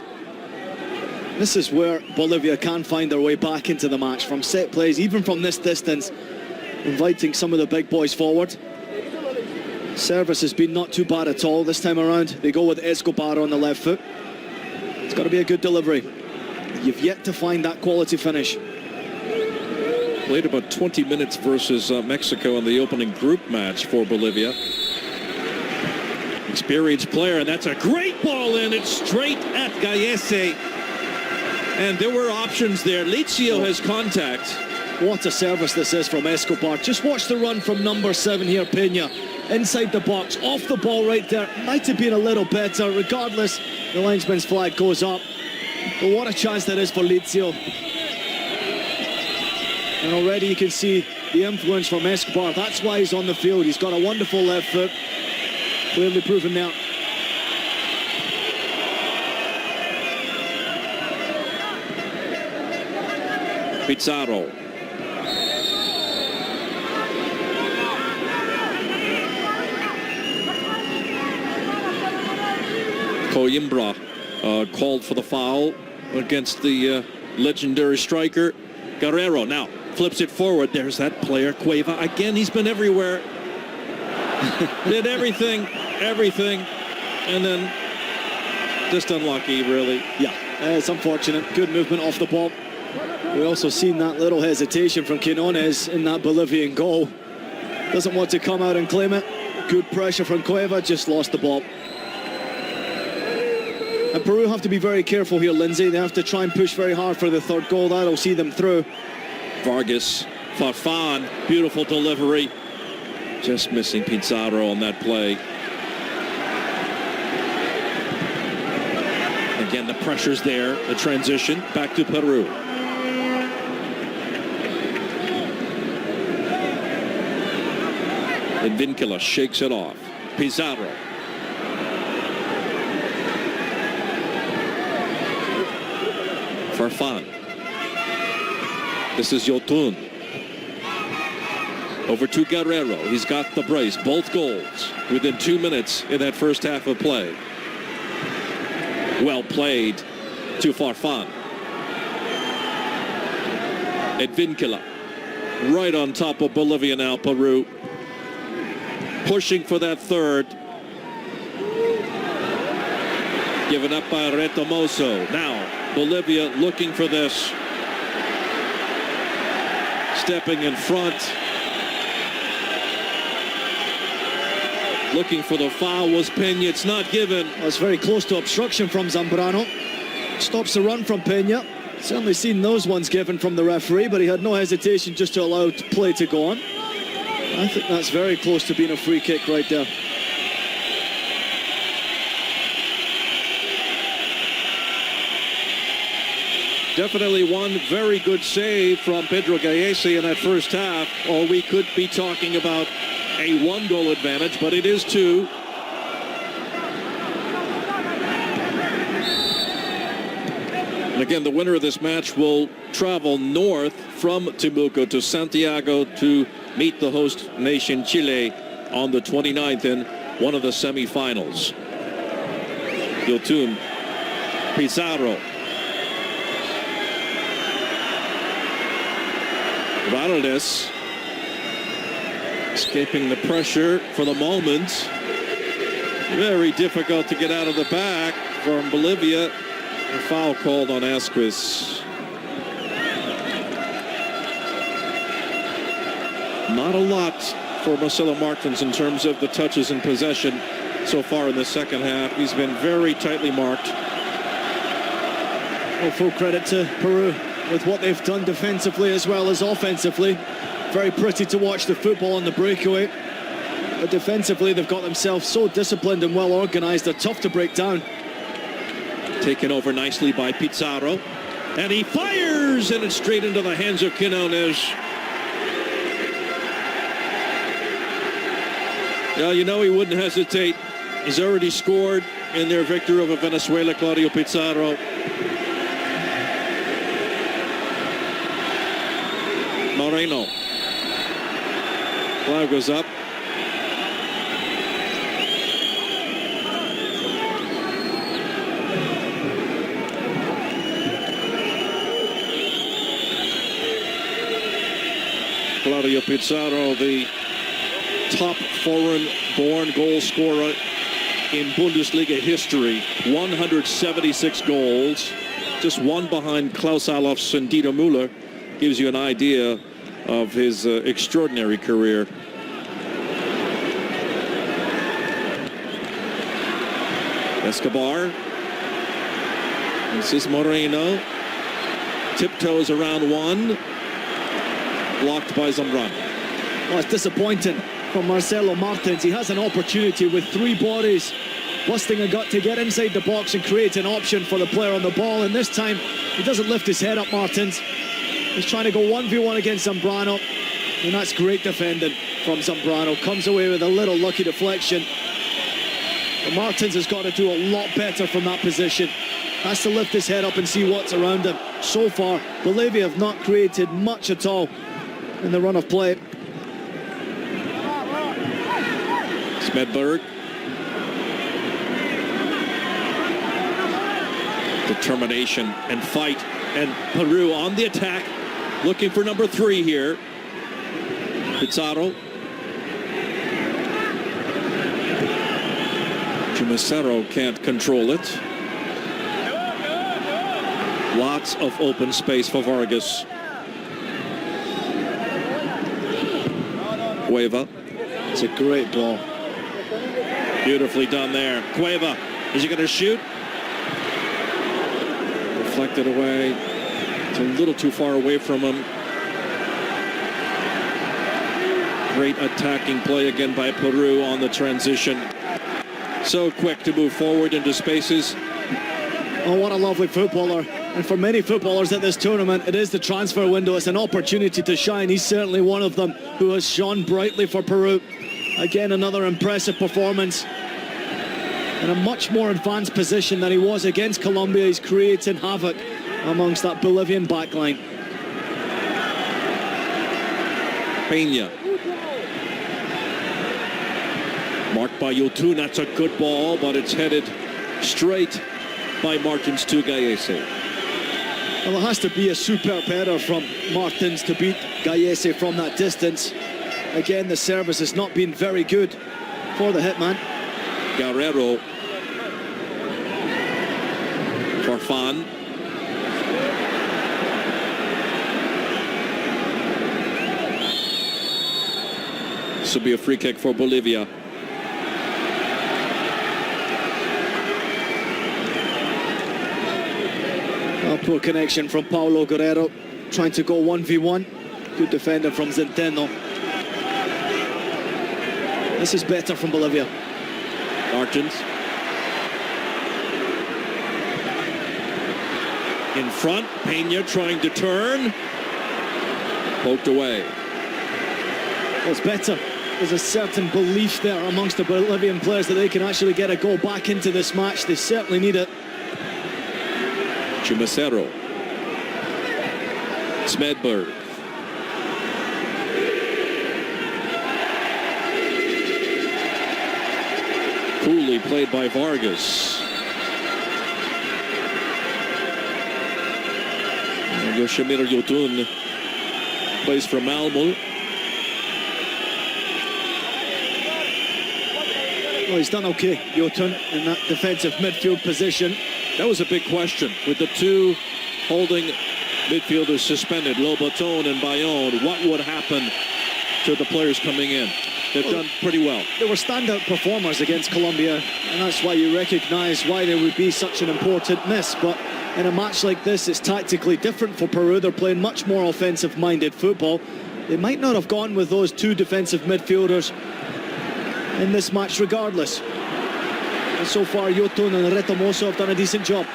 This is where Bolivia can find their way back into the match. From set plays, even from this distance, inviting some of the big boys forward. Service has been not too bad at all this time around. They go with Escobar on the left foot. It's got to be a good delivery. You've yet to find that quality finish. Played about 20 minutes versus Mexico in the opening group match for Bolivia. Experienced player, and that's a great ball in. It's straight at Gallese. And there were options there. Lazio has contact. What a service this is from Escobar. Just watch the run from number 7 here, Peña. Inside the box, off the ball right there. Might have been a little better. Regardless, the linesman's flag goes up. But what a chance that is for Lazio. And already you can see the influence from Escobar. That's why he's on the field. He's got a wonderful left foot. Clearly proven now. Pizarro. Coimbra called for the foul against the legendary striker Guerrero. Now flips it forward. There's that player, Cueva. Again, he's been everywhere. Did everything, and then just unlucky, really. Yeah, it's unfortunate. Good movement off the ball. We also seen that little hesitation from Quinones in that Bolivian goal. Doesn't want to come out and claim it. Good pressure from Cueva, just lost the ball. And Peru have to be very careful here, Lindsay. They have to try and push very hard for the third goal. That'll see them through. Vargas, Farfan, beautiful delivery. Just missing Pizarro on that play. Again, the pressure's there. The transition back to Peru. And Vincula shakes it off. Pizarro. Farfan. This is Yotun. Over to Guerrero. He's got the brace. Both goals within 2 minutes in that first half of play. Well played to Farfan. And Vincula. Right on top of Bolivia now, Peru. Pushing for that third. Given up by Retomoso. Now, Bolivia looking for this. Stepping in front. Looking for the foul was Peña. It's not given. That's very close to obstruction from Zambrano. Stops the run from Peña. Certainly seen those ones given from the referee, but he had no hesitation just to allow play to go on. I think that's very close to being a free kick right there. Definitely one very good save from Pedro Gallese in that first half, or we could be talking about a 1-goal advantage, but it is 2. And again, the winner of this match will travel north from Temuco to Santiago to meet the host nation Chile on the 29th in one of the semifinals. Yotun, Pizarro. Valadez escaping the pressure for the moment. Very difficult to get out of the back from Bolivia. A foul called on Asquez. Not a lot for Marcelo Martins in terms of the touches and possession so far in the second half. He's been very tightly marked. Well, full credit to Peru with what they've done defensively as well as offensively. Very pretty to watch the football on the breakaway. But defensively, they've got themselves so disciplined and well organized. They're tough to break down. Taken over nicely by Pizarro. And he fires, and it's straight into the hands of Quinones. Yeah, you know he wouldn't hesitate. He's already scored in their victory over Venezuela, Claudio Pizarro. Moreno. Flag goes up. Claudio Pizarro, the top foreign-born goal scorer in Bundesliga history. 176 goals, just one behind Klaus Allofs and Dieter Müller. Gives you an idea of his extraordinary career. Escobar. This is Moreno. Tiptoes around one. Blocked by Zambrano. Well, it's disappointing from Marcelo Martins. He has an opportunity with three bodies, busting a gut to get inside the box and create an option for the player on the ball. And this time, he doesn't lift his head up, Martins. He's trying to go 1v1 against Zambrano. And that's great defending from Zambrano. Comes away with a little lucky deflection. But Martins has got to do a lot better from that position. Has to lift his head up and see what's around him. So far, Bolivia have not created much at all in the run of play. Smedberg. Determination and fight. And Peru on the attack, looking for number 3 here. Pizarro. Chumacero can't control it. Lots of open space for Vargas. Cueva. It's a great ball. Beautifully done there. Cueva, is he going to shoot? Deflected away. It's a little too far away from him. Great attacking play again by Peru on the transition. So quick to move forward into spaces. Oh, what a lovely footballer. And for many footballers at this tournament, it is the transfer window. It's an opportunity to shine. He's certainly one of them who has shone brightly for Peru. Again, another impressive performance. In a much more advanced position than he was against Colombia. He's creating havoc amongst that Bolivian backline. Peña. Marked by Yotun. That's a good ball, but it's headed straight by Martins to Gallese. Well, it has to be a superb header from Martins to beat Gallese from that distance. Again, the service has not been very good for the hitman. Guerrero. Farfan. This will be a free kick for Bolivia. Poor connection from Paulo Guerrero, trying to go 1v1. Good defender from Centeno. This is better from Bolivia. Martins. In front, Peña trying to turn. Poked away. Well, it's better. There's a certain belief there amongst the Bolivian players that they can actually get a goal back into this match. They certainly need it. Chumacero. Smedberg. Coolly played by Vargas. Yoshimir Yotun plays for Malmo. Well, he's done okay, Yotun, in that defensive midfield position. That was a big question with the two holding midfielders suspended, Lobaton and Bayonne. What would happen to the players coming in? They've done pretty well. They were standout performers against Colombia, and that's why you recognize why there would be such an important miss. But in a match like this, it's tactically different for Peru. They're playing much more offensive-minded football. They might not have gone with those two defensive midfielders in this match regardless. And so far, Yotun and Retomoso have done a decent job.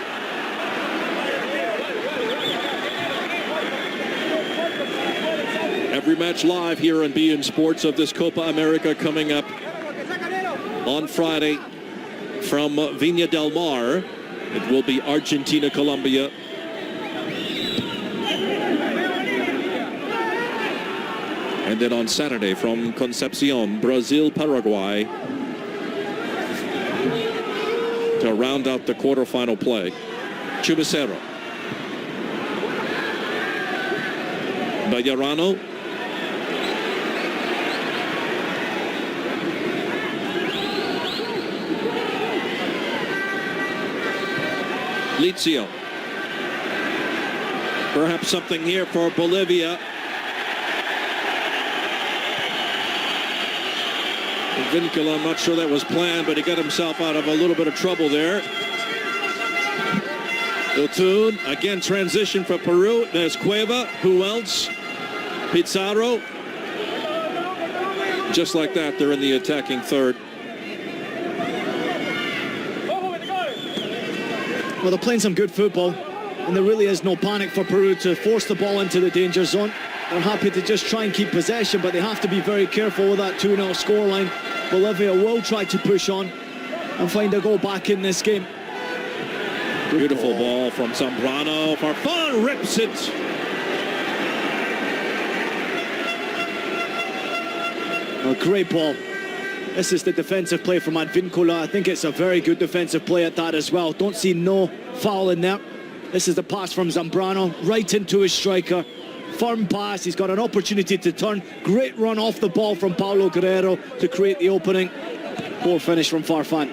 Every match live here on beIN Sports of this Copa America coming up on Friday from Viña del Mar. It will be Argentina, Colombia. And then on Saturday from Concepcion, Brazil, Paraguay, to round out the quarterfinal play. Chubicero. Bellarano. Lizio. Perhaps something here for Bolivia. Vincula, I'm not sure that was planned, but he got himself out of a little bit of trouble there. Yotun, again, transition for Peru. There's Cueva. Who else? Pizarro. Just like that, they're in the attacking third. Well, they're playing some good football, and there really is no panic for Peru to force the ball into the danger zone. They're happy to just try and keep possession, but they have to be very careful with that 2-0 scoreline. Bolivia will try to push on and find a goal back in this game. Beautiful ball from Zambrano. Farfan rips it. A great ball. This is the defensive play from Advincula. I think it's a very good defensive play at that as well. Don't see no foul in there. This is the pass from Zambrano right into his striker. Firm pass. He's got an opportunity to turn. Great run off the ball from Paulo Guerrero to create the opening. Poor finish from Farfan.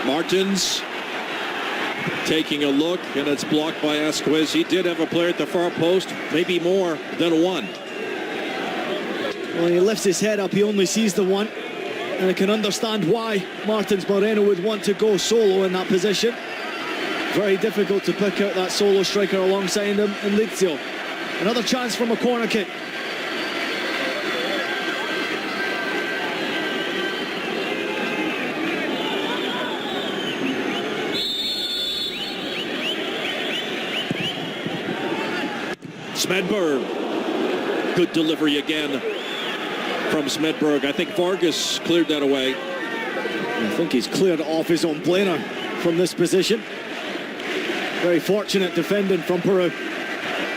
Martins taking a look, and it's blocked by Asquez. He did have a player at the far post, maybe more than one. Well, he lifts his head up, he only sees the one, and I can understand why Martins Moreno would want to go solo in that position. Very difficult to pick out that solo striker alongside him in Lizio. Another chance from a corner kick. Smedberg. Good delivery again from Smedberg. I think Vargas cleared that away. I think he's cleared off his own planer from this position. Very fortunate defending from Peru.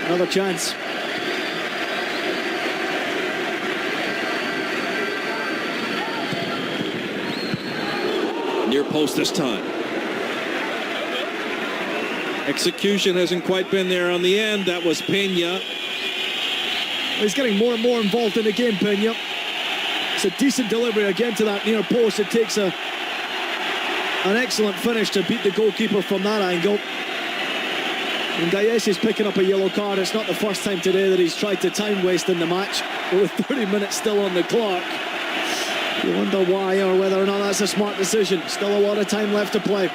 Another chance. Near post this time. Execution hasn't quite been there on the end. That was Peña. He's getting more and more involved in the game, Peña. It's a decent delivery again to that near post. It takes an excellent finish to beat the goalkeeper from that angle. And Galles is picking up a yellow card. It's not the first time today that he's tried to time waste in the match. But with 30 minutes still on the clock, you wonder why or whether or not that's a smart decision. Still a lot of time left to play.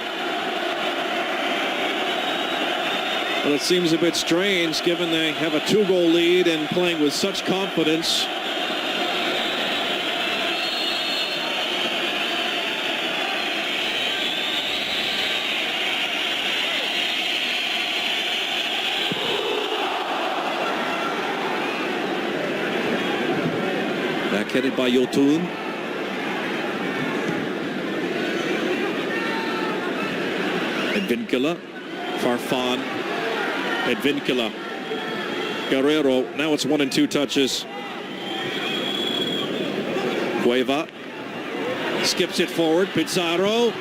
Well, it seems a bit strange given they have a 2-goal lead and playing with such confidence. Back-headed by Yotun. Advincula. Farfan. Advincula. Guerrero. Now it's 1 and 2 touches. Cueva. Skips it forward. Pizarro.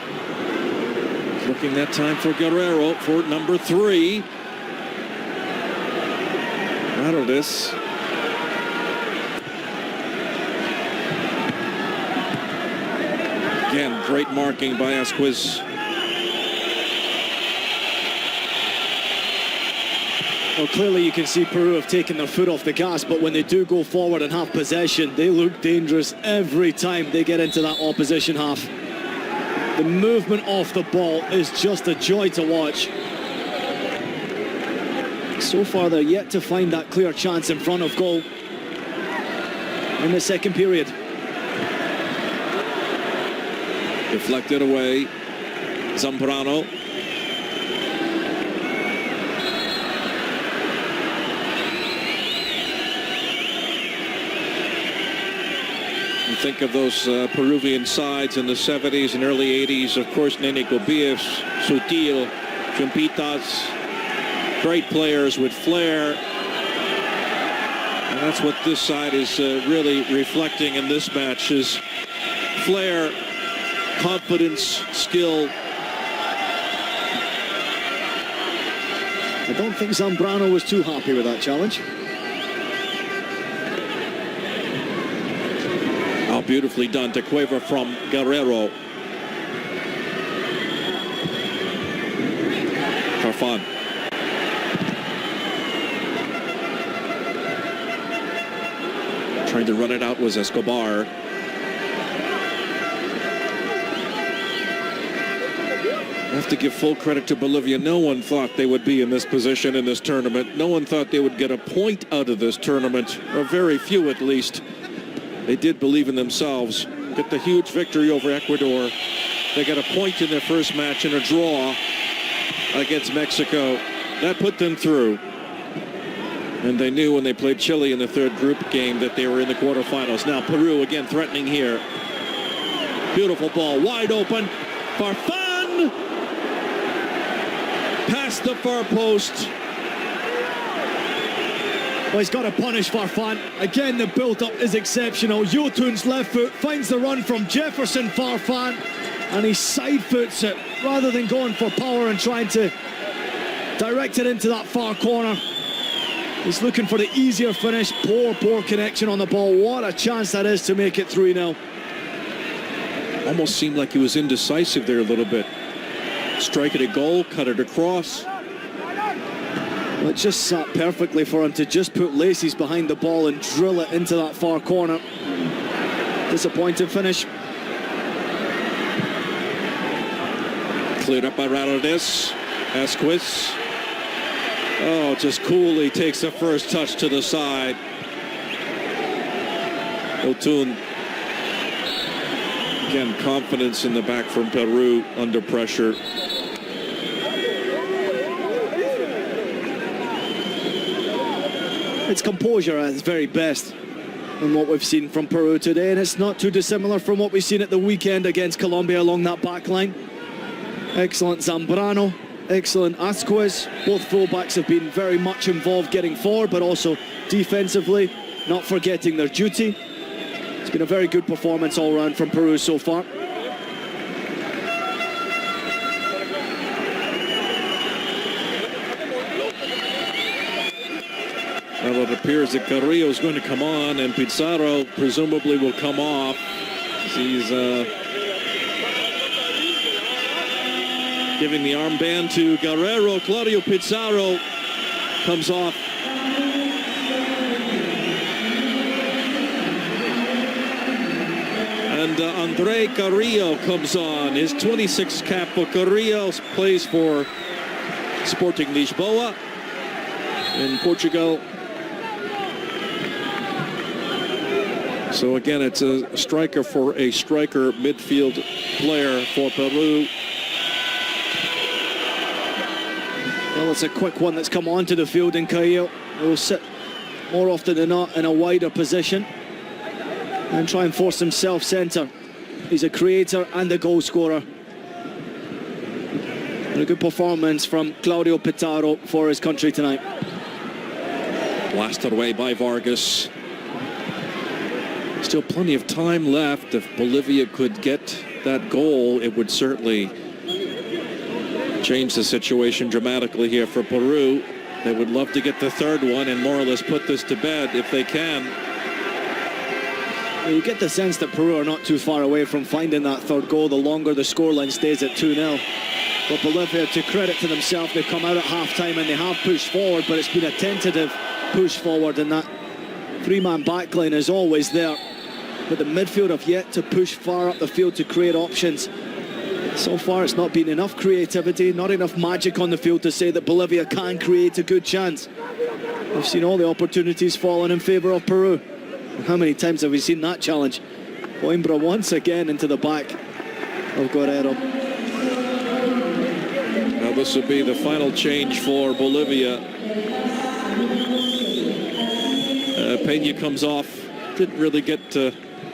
Looking that time for Guerrero for number 3. Rattled this. Again, great marking by Asquez. Well, clearly you can see Peru have taken their foot off the gas, but when they do go forward and have possession, they look dangerous every time they get into that opposition half. The movement off the ball is just a joy to watch. So far, they're yet to find that clear chance in front of goal in the second period. Deflected away. Zambrano. You think of those Peruvian sides in the 70s and early 80s. Of course, Nene Gobias, Sutil, Chumpitas, great players with flair. And that's what this side is really reflecting in this match is flair, confidence, skill. I don't think Zambrano was too happy with that challenge. Oh, beautifully done to Cueva from Guerrero. Farfan. Trying to run it out was Escobar. I have to give full credit to Bolivia. No one thought they would be in this position in this tournament. No one thought they would get a point out of this tournament, or very few at least. They did believe in themselves. Get the huge victory over Ecuador. They got a point in their first match and a draw against Mexico. That put them through. And they knew when they played Chile in the third group game that they were in the quarterfinals. Now Peru again threatening here. Beautiful ball, wide open. Farfan! Past the far post. Well, he's got to punish Farfan. Again, the build-up is exceptional. Yotun's left foot finds the run from Jefferson Farfan, and he side foots it rather than going for power and trying to direct it into that far corner. He's looking for the easier finish. Poor connection on the ball. What a chance that is to make it 3-0. Almost seemed like he was indecisive there a little bit. Strike it a goal, cut it across. Well, it just sat perfectly for him to just put laces behind the ball and drill it into that far corner. Disappointing finish. Cleared up by Raldes. Asquith. Oh, just coolly takes the first touch to the side. Otun. Again, confidence in the back from Peru under pressure. It's composure at its very best in what we've seen from Peru today, and it's not too dissimilar from what we've seen at the weekend against Colombia along that back line. Excellent Zambrano, excellent Asquez. Both fullbacks have been very much involved getting forward, but also defensively, not forgetting their duty. It's been a very good performance all round from Peru so far. Well, it appears that Carrillo is going to come on, and Pizarro presumably will come off. He's giving the armband to Guerrero. Claudio Pizarro comes off. And Andre Carrillo comes on. His 26th cap for Carrillo, plays for Sporting Lisboa in Portugal. So again, it's a striker for a striker midfield player for Peru. Well, it's a quick one that's come onto the field, and Carrillo will sit more often than not in a wider position and try and force himself centre. He's a creator and a goal scorer. And a good performance from Claudio Pizarro for his country tonight. Blasted away by Vargas. Still plenty of time left. If Bolivia could get that goal, it would certainly change the situation dramatically here for Peru. They would love to get the third one and more or less put this to bed if they can. Well, you get the sense that Peru are not too far away from finding that third goal the longer the scoreline stays at 2-0. But Bolivia, to credit to themselves, they've come out at half-time and they have pushed forward, but it's been a tentative push forward, and that three-man backline is always there. But the midfield have yet to push far up the field to create options. So far, it's not been enough creativity, not enough magic on the field to say that Bolivia can create a good chance. We've seen all the opportunities falling in favour of Peru. How many times have we seen that challenge? Coimbra once again into the back of Guerrero. Now this will be the final change for Bolivia. Peña comes off. Didn't really get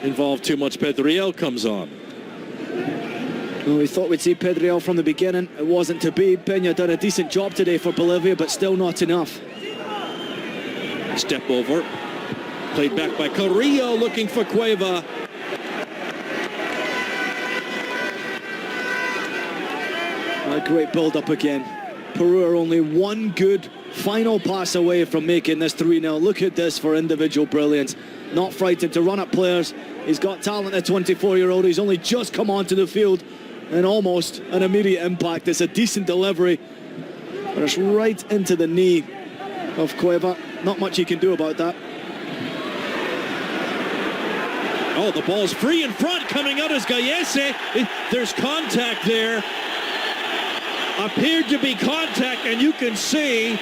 involve too much. Pedriel comes on. Well, we thought we'd see Pedriel from the beginning. It wasn't to be. Peña done a decent job today for Bolivia, but still not enough. Step over. Played back by Carrillo, looking for Cueva. A great build-up again. Peru are only one good final pass away from making this 3-0. Look at this for individual brilliance. Not frightened to run at players. He's got talent, a 24-year-old. He's only just come onto the field and almost an immediate impact. It's a decent delivery, but it's right into the knee of Cueva. Not much he can do about that. Oh, the ball's free in front. Coming out is Gallese. There's contact there. Appeared to be contact, and you can see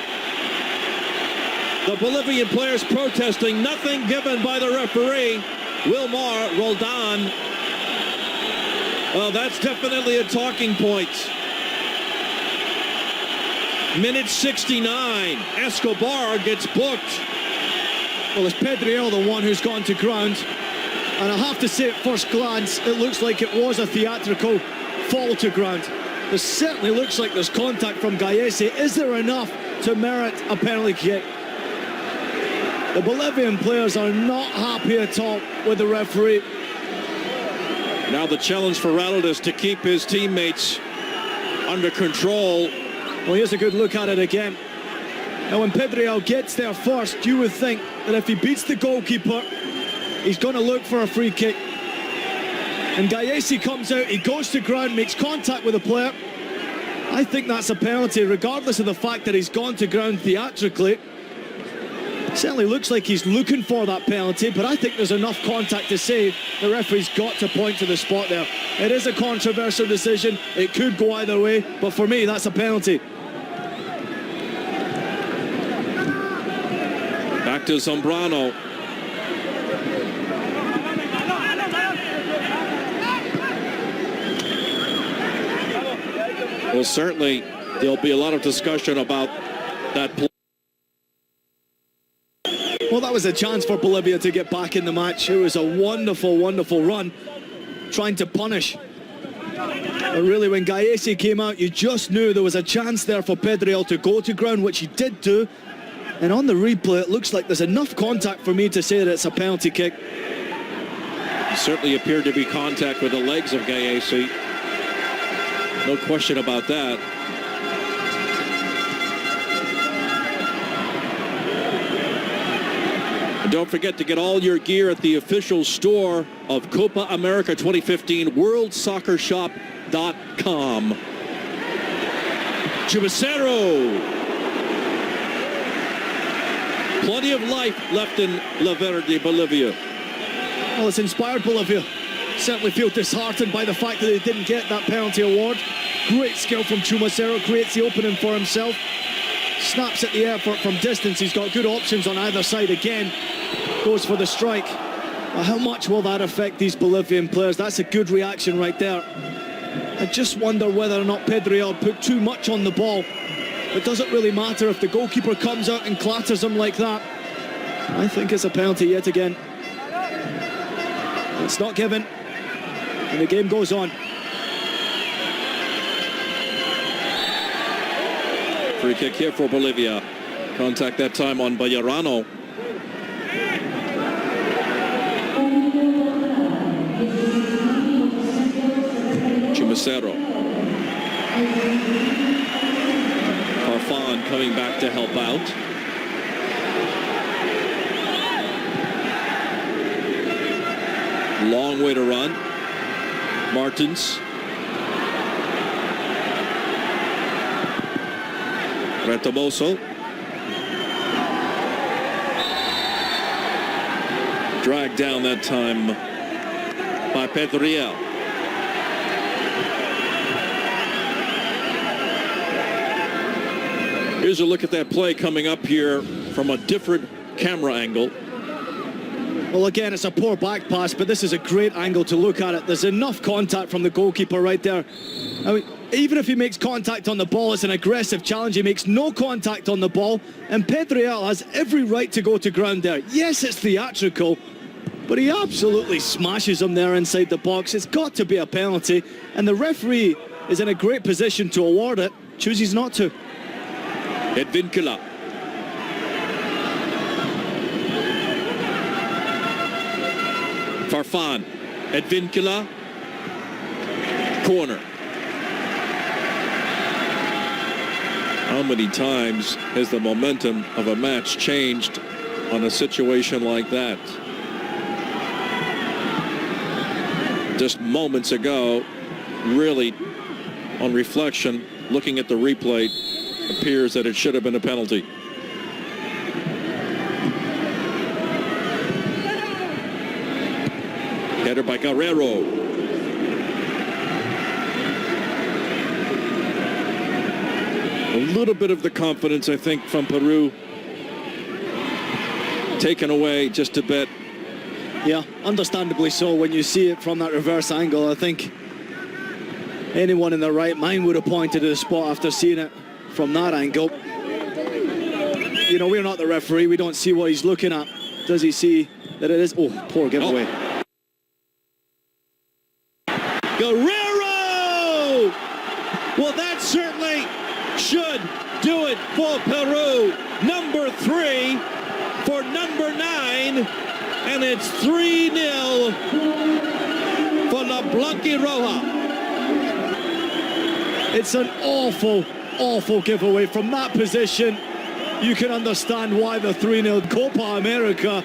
the Bolivian players protesting. Nothing given by the referee, Wilmar Roldan. Well, that's definitely a talking point. Minute 69, Escobar gets booked. Well, it's Pedriel the one who's gone to ground. And I have to say, at first glance, it looks like it was a theatrical fall to ground. There certainly looks like there's contact from Gallese. Is there enough to merit a penalty kick? The Bolivian players are not happy at all with the referee. Now the challenge for Ronald is to keep his teammates under control. Well, here's a good look at it again. Now, when Pedriel gets there first, you would think that if he beats the goalkeeper, he's going to look for a free kick. And Gallese comes out, he goes to ground, makes contact with the player. I think that's a penalty, regardless of the fact that he's gone to ground theatrically. It certainly looks like he's looking for that penalty, but I think there's enough contact to say the referee's got to point to the spot there. It is a controversial decision. It could go either way, but for me, that's a penalty. Back to Zambrano. Well, certainly there'll be a lot of discussion about that play. Well, that was a chance for Bolivia to get back in the match. It was a wonderful, wonderful run, trying to punish. But really, when Gallese came out, you just knew there was a chance there for Pedriel to go to ground, which he did do. And on the replay, it looks like there's enough contact for me to say that it's a penalty kick. It certainly appeared to be contact with the legs of Gallese. No question about that. And don't forget to get all your gear at the official store of Copa America 2015, worldsoccershop.com. Chubacero. Plenty of life left in La Verde, Bolivia. Well, it's inspired Bolivia. Certainly feel disheartened by the fact that they didn't get that penalty award. Great skill from Chubacero, creates the opening for himself. Snaps at the air from distance. He's got good options on either side again. Goes for the strike. Well, how much will that affect these Bolivian players? That's a good reaction right there. I just wonder whether or not Pedriel put too much on the ball. It doesn't really matter if the goalkeeper comes out and clatters him like that. I think it's a penalty yet again. It's not given, and the game goes on. Free kick here for Bolivia. Contact that time on Bayarano. Chubacero. Farfan coming back to help out. Long way to run. Martins. Retomoso. Dragged down that time by Pedriel. Here's a look at that play coming up here from a different camera angle. Well, again, it's a poor back pass, but this is a great angle to look at it. There's enough contact from the goalkeeper right there. I mean, even if he makes contact on the ball, it's an aggressive challenge. He makes no contact on the ball, and Pedriel has every right to go to ground there. Yes, it's theatrical, but he absolutely smashes him there inside the box. It's got to be a penalty, and the referee is in a great position to award it, chooses not to. Advincula. Farfan. Advincula. Corner. How many times has the momentum of a match changed on a situation like that? Just moments ago, really, on reflection, looking at the replay, appears that it should have been a penalty. Header by Guerrero. A little bit of the confidence, I think, from Peru taken away just a bit. Yeah, understandably so. When you see it from that reverse angle, I think anyone in their right mind would have pointed to the spot after seeing it from that angle. You know, we're not the referee. We don't see what he's looking at. Does he see that it is? Oh, poor giveaway. Guerrero! Well, that certainly should do it for Peru. Number 3 for number 9, and it's 3-0 for La Blanquiroja. It's an awful, awful giveaway. From that position, you can understand why the 3-0 Copa America.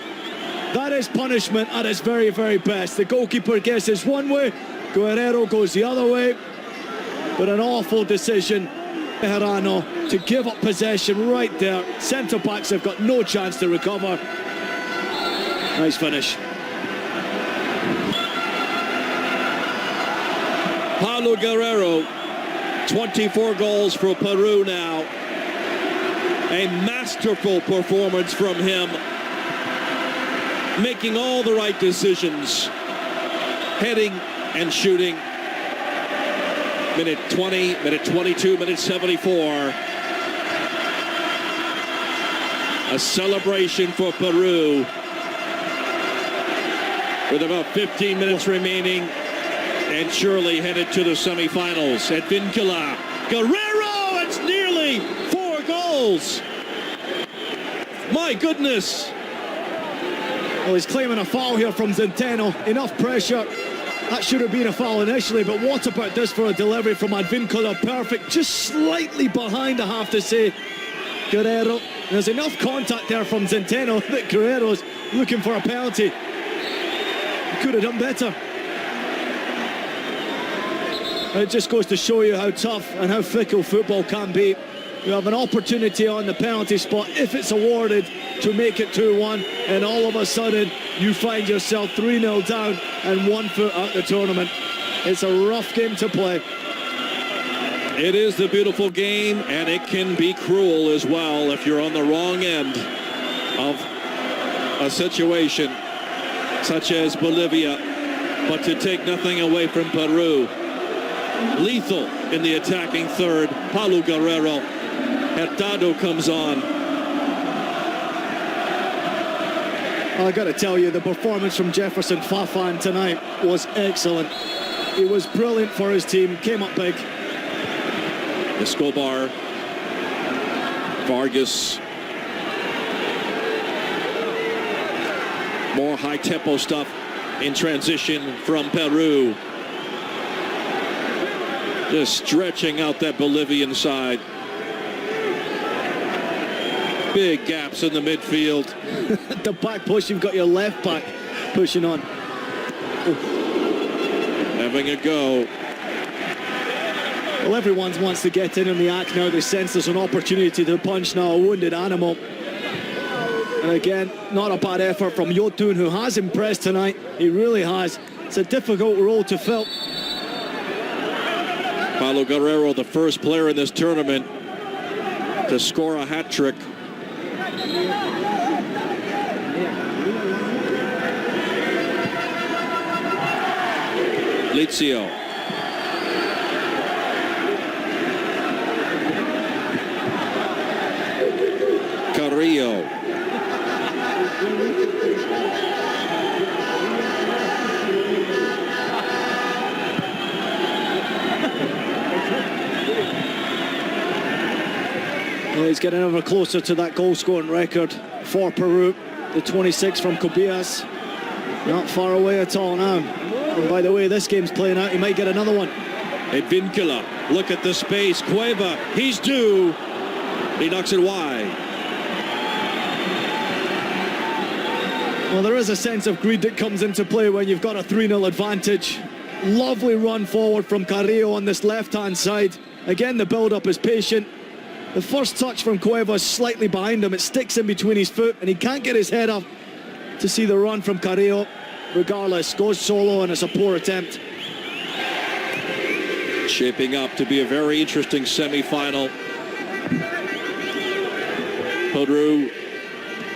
That is punishment at its very, very best. The goalkeeper guesses one way, Guerrero goes the other way, but an awful decision. Herano to give up possession right there. Centre backs have got no chance to recover. Nice finish. Paulo Guerrero, 24 goals for Peru now. A masterful performance from him, making all the right decisions, heading and shooting. Minute 20, minute 22, minute 74. A celebration for Peru with about 15 minutes remaining and surely headed to the semifinals. Advincula. Guerrero, it's nearly 4 goals. My goodness. Well, he's claiming a foul here from Zenteno. Enough pressure. That should have been a foul initially, but what about this for a delivery from Advincula? Perfect, just slightly behind, I have to say. Guerrero, there's enough contact there from Zenteno that Guerrero's looking for a penalty. He could have done better. It just goes to show you how tough and how fickle football can be. You have an opportunity on the penalty spot, if it's awarded, to make it 2-1, and all of a sudden you find yourself 3-0 down and 1 foot out the tournament. It's a rough game to play. It is the beautiful game, and it can be cruel as well if you're on the wrong end of a situation such as Bolivia. But to take nothing away from Peru, lethal in the attacking third, Paulo Guerrero. Hurtado comes on. I got to tell you, the performance from Jefferson Farfan tonight was excellent. He was brilliant for his team, came up big. Escobar, Vargas. More high-tempo stuff in transition from Peru. Just stretching out that Bolivian side. Big gaps in the midfield. The back push, you've got your left back pushing on. Having a go. Well, everyone wants to get in on the act now. They sense there's an opportunity to punch now a wounded animal. And again, not a bad effort from Yotun, who has impressed tonight. He really has. It's a difficult role to fill. Paulo Guerrero, the first player in this tournament to score a hat trick. Lizio. Carrillo. he's getting ever closer to that goal-scoring record for Peru. The 26 from Cobias. Not far away at all now. And by the way, this game's playing out, he might get another one. Advíncula, look at the space. Cueva, he's due. He knocks it wide. Well, there is a sense of greed that comes into play when you've got a 3-0 advantage. Lovely run forward from Carrillo on this left-hand side. Again, the build-up is patient. The first touch from Cueva is slightly behind him. It sticks in between his foot, and he can't get his head up to see the run from Carrillo. Regardless, goes solo, and it's a poor attempt. Shaping up to be a very interesting semi-final. Peru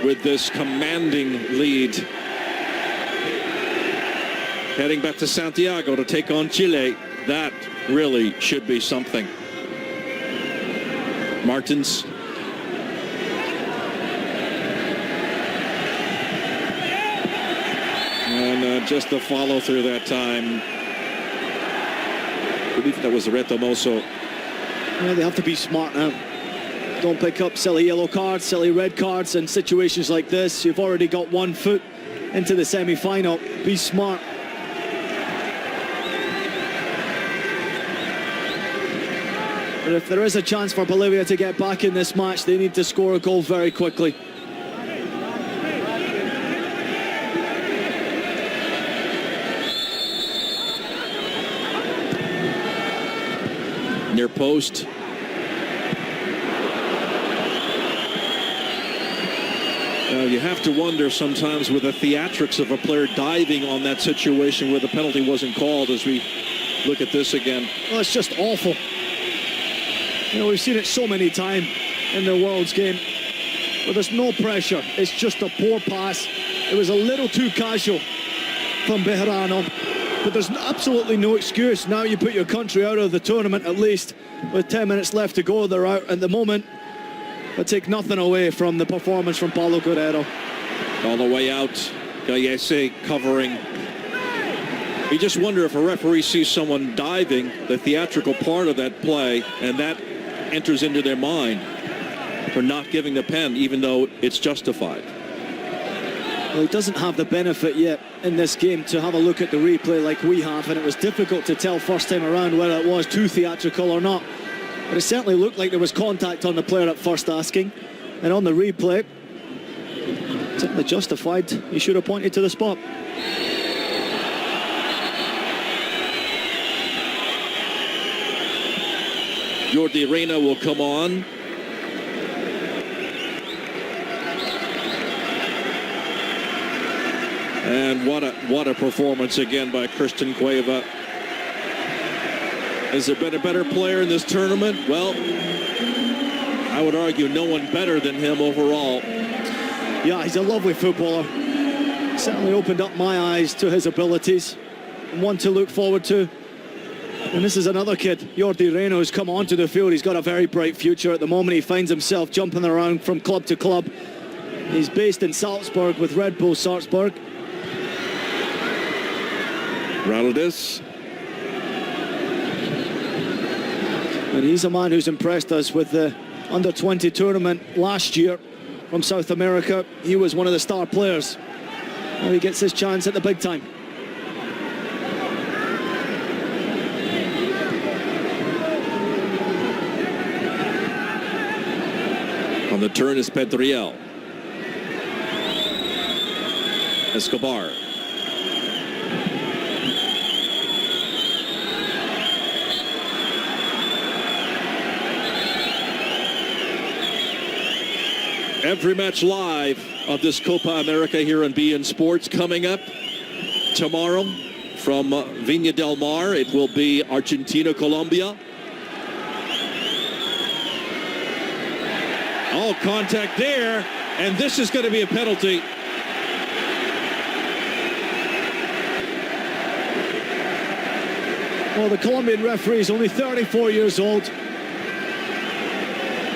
with this commanding lead. Heading back to Santiago to take on Chile. That really should be something. Martins. And just the follow through that time. I believe that was Retomoso. Yeah, they have to be smart now. Don't pick up silly yellow cards, silly red cards in situations like this. You've already got 1 foot into the semi-final. Be smart. But if there is a chance for Bolivia to get back in this match, they need to score a goal very quickly. Near post. You have to wonder sometimes with the theatrics of a player diving on that situation where the penalty wasn't called as we look at this again. Well, it's just awful. You know, we've seen it so many times in the World's game where there's no pressure. It's just a poor pass. It was a little too casual from Bejarano, but there's absolutely no excuse. Now you put your country out of the tournament, at least with 10 minutes left to go. They're out at the moment. But take nothing away from the performance from Paulo Guerrero. All the way out, Gallese covering. You just wonder if a referee sees someone diving, the theatrical part of that play, and that enters into their mind for not giving the pen, even though it's justified. Well, he doesn't have the benefit yet in this game to have a look at the replay like we have, and it was difficult to tell first time around whether it was too theatrical or not. But it certainly looked like there was contact on the player at first asking. And on the replay, certainly justified. He should have pointed to the spot. Jordi Reina will come on. And what a performance again by Christian Cueva. Has there been a better player in this tournament? Well, I would argue no one better than him overall. Yeah, he's a lovely footballer. Certainly opened up my eyes to his abilities. And one to look forward to. And this is another kid, Jordi Reina, who's come onto the field. He's got a very bright future. At the moment, he finds himself jumping around from club to club. He's based in Salzburg with Red Bull Salzburg. Ronaldus. And he's a man who's impressed us with the under-20 tournament last year from South America. He was one of the star players. Now he gets his chance at the big time. On the turn is Petriel. Escobar. Every match live of this Copa America here on BN Sports. Coming up tomorrow from Viña del Mar, it will be Argentina, Colombia. Oh, contact there, and this is going to be a penalty. Well, the Colombian referee is only 34 years old.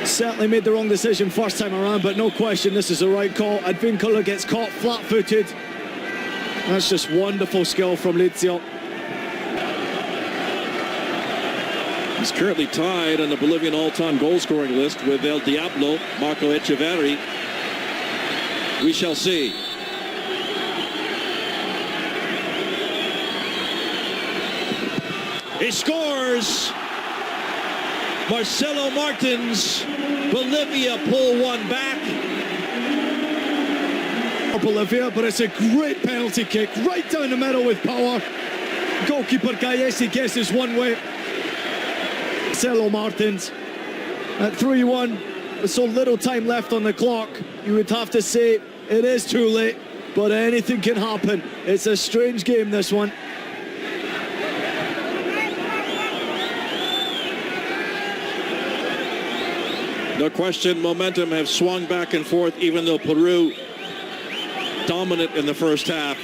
Certainly made the wrong decision first time around, but no question this is the right call. Advíncula gets caught flat-footed. That's just wonderful skill from Lizio. He's currently tied on the Bolivian all-time goal-scoring list with El Diablo, Marco Echeverri. We shall see. He scores! Marcelo Martins. Bolivia pull one back. Bolivia, but it's a great penalty kick right down the middle with power. Goalkeeper Gallesi guesses one way. Marcelo Martins at 3-1 with so little time left on the clock. You would have to say it is too late, but anything can happen. It's a strange game, this one. No question, momentum have swung back and forth, even though Peru dominant in the first half.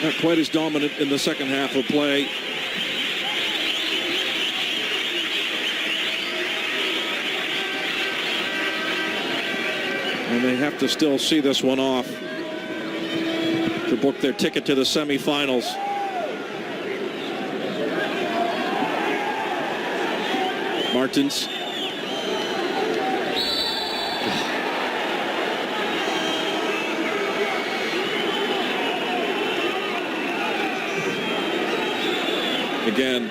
Not quite as dominant in the second half of play. And they have to still see this one off to book their ticket to the semifinals. Martins. Again.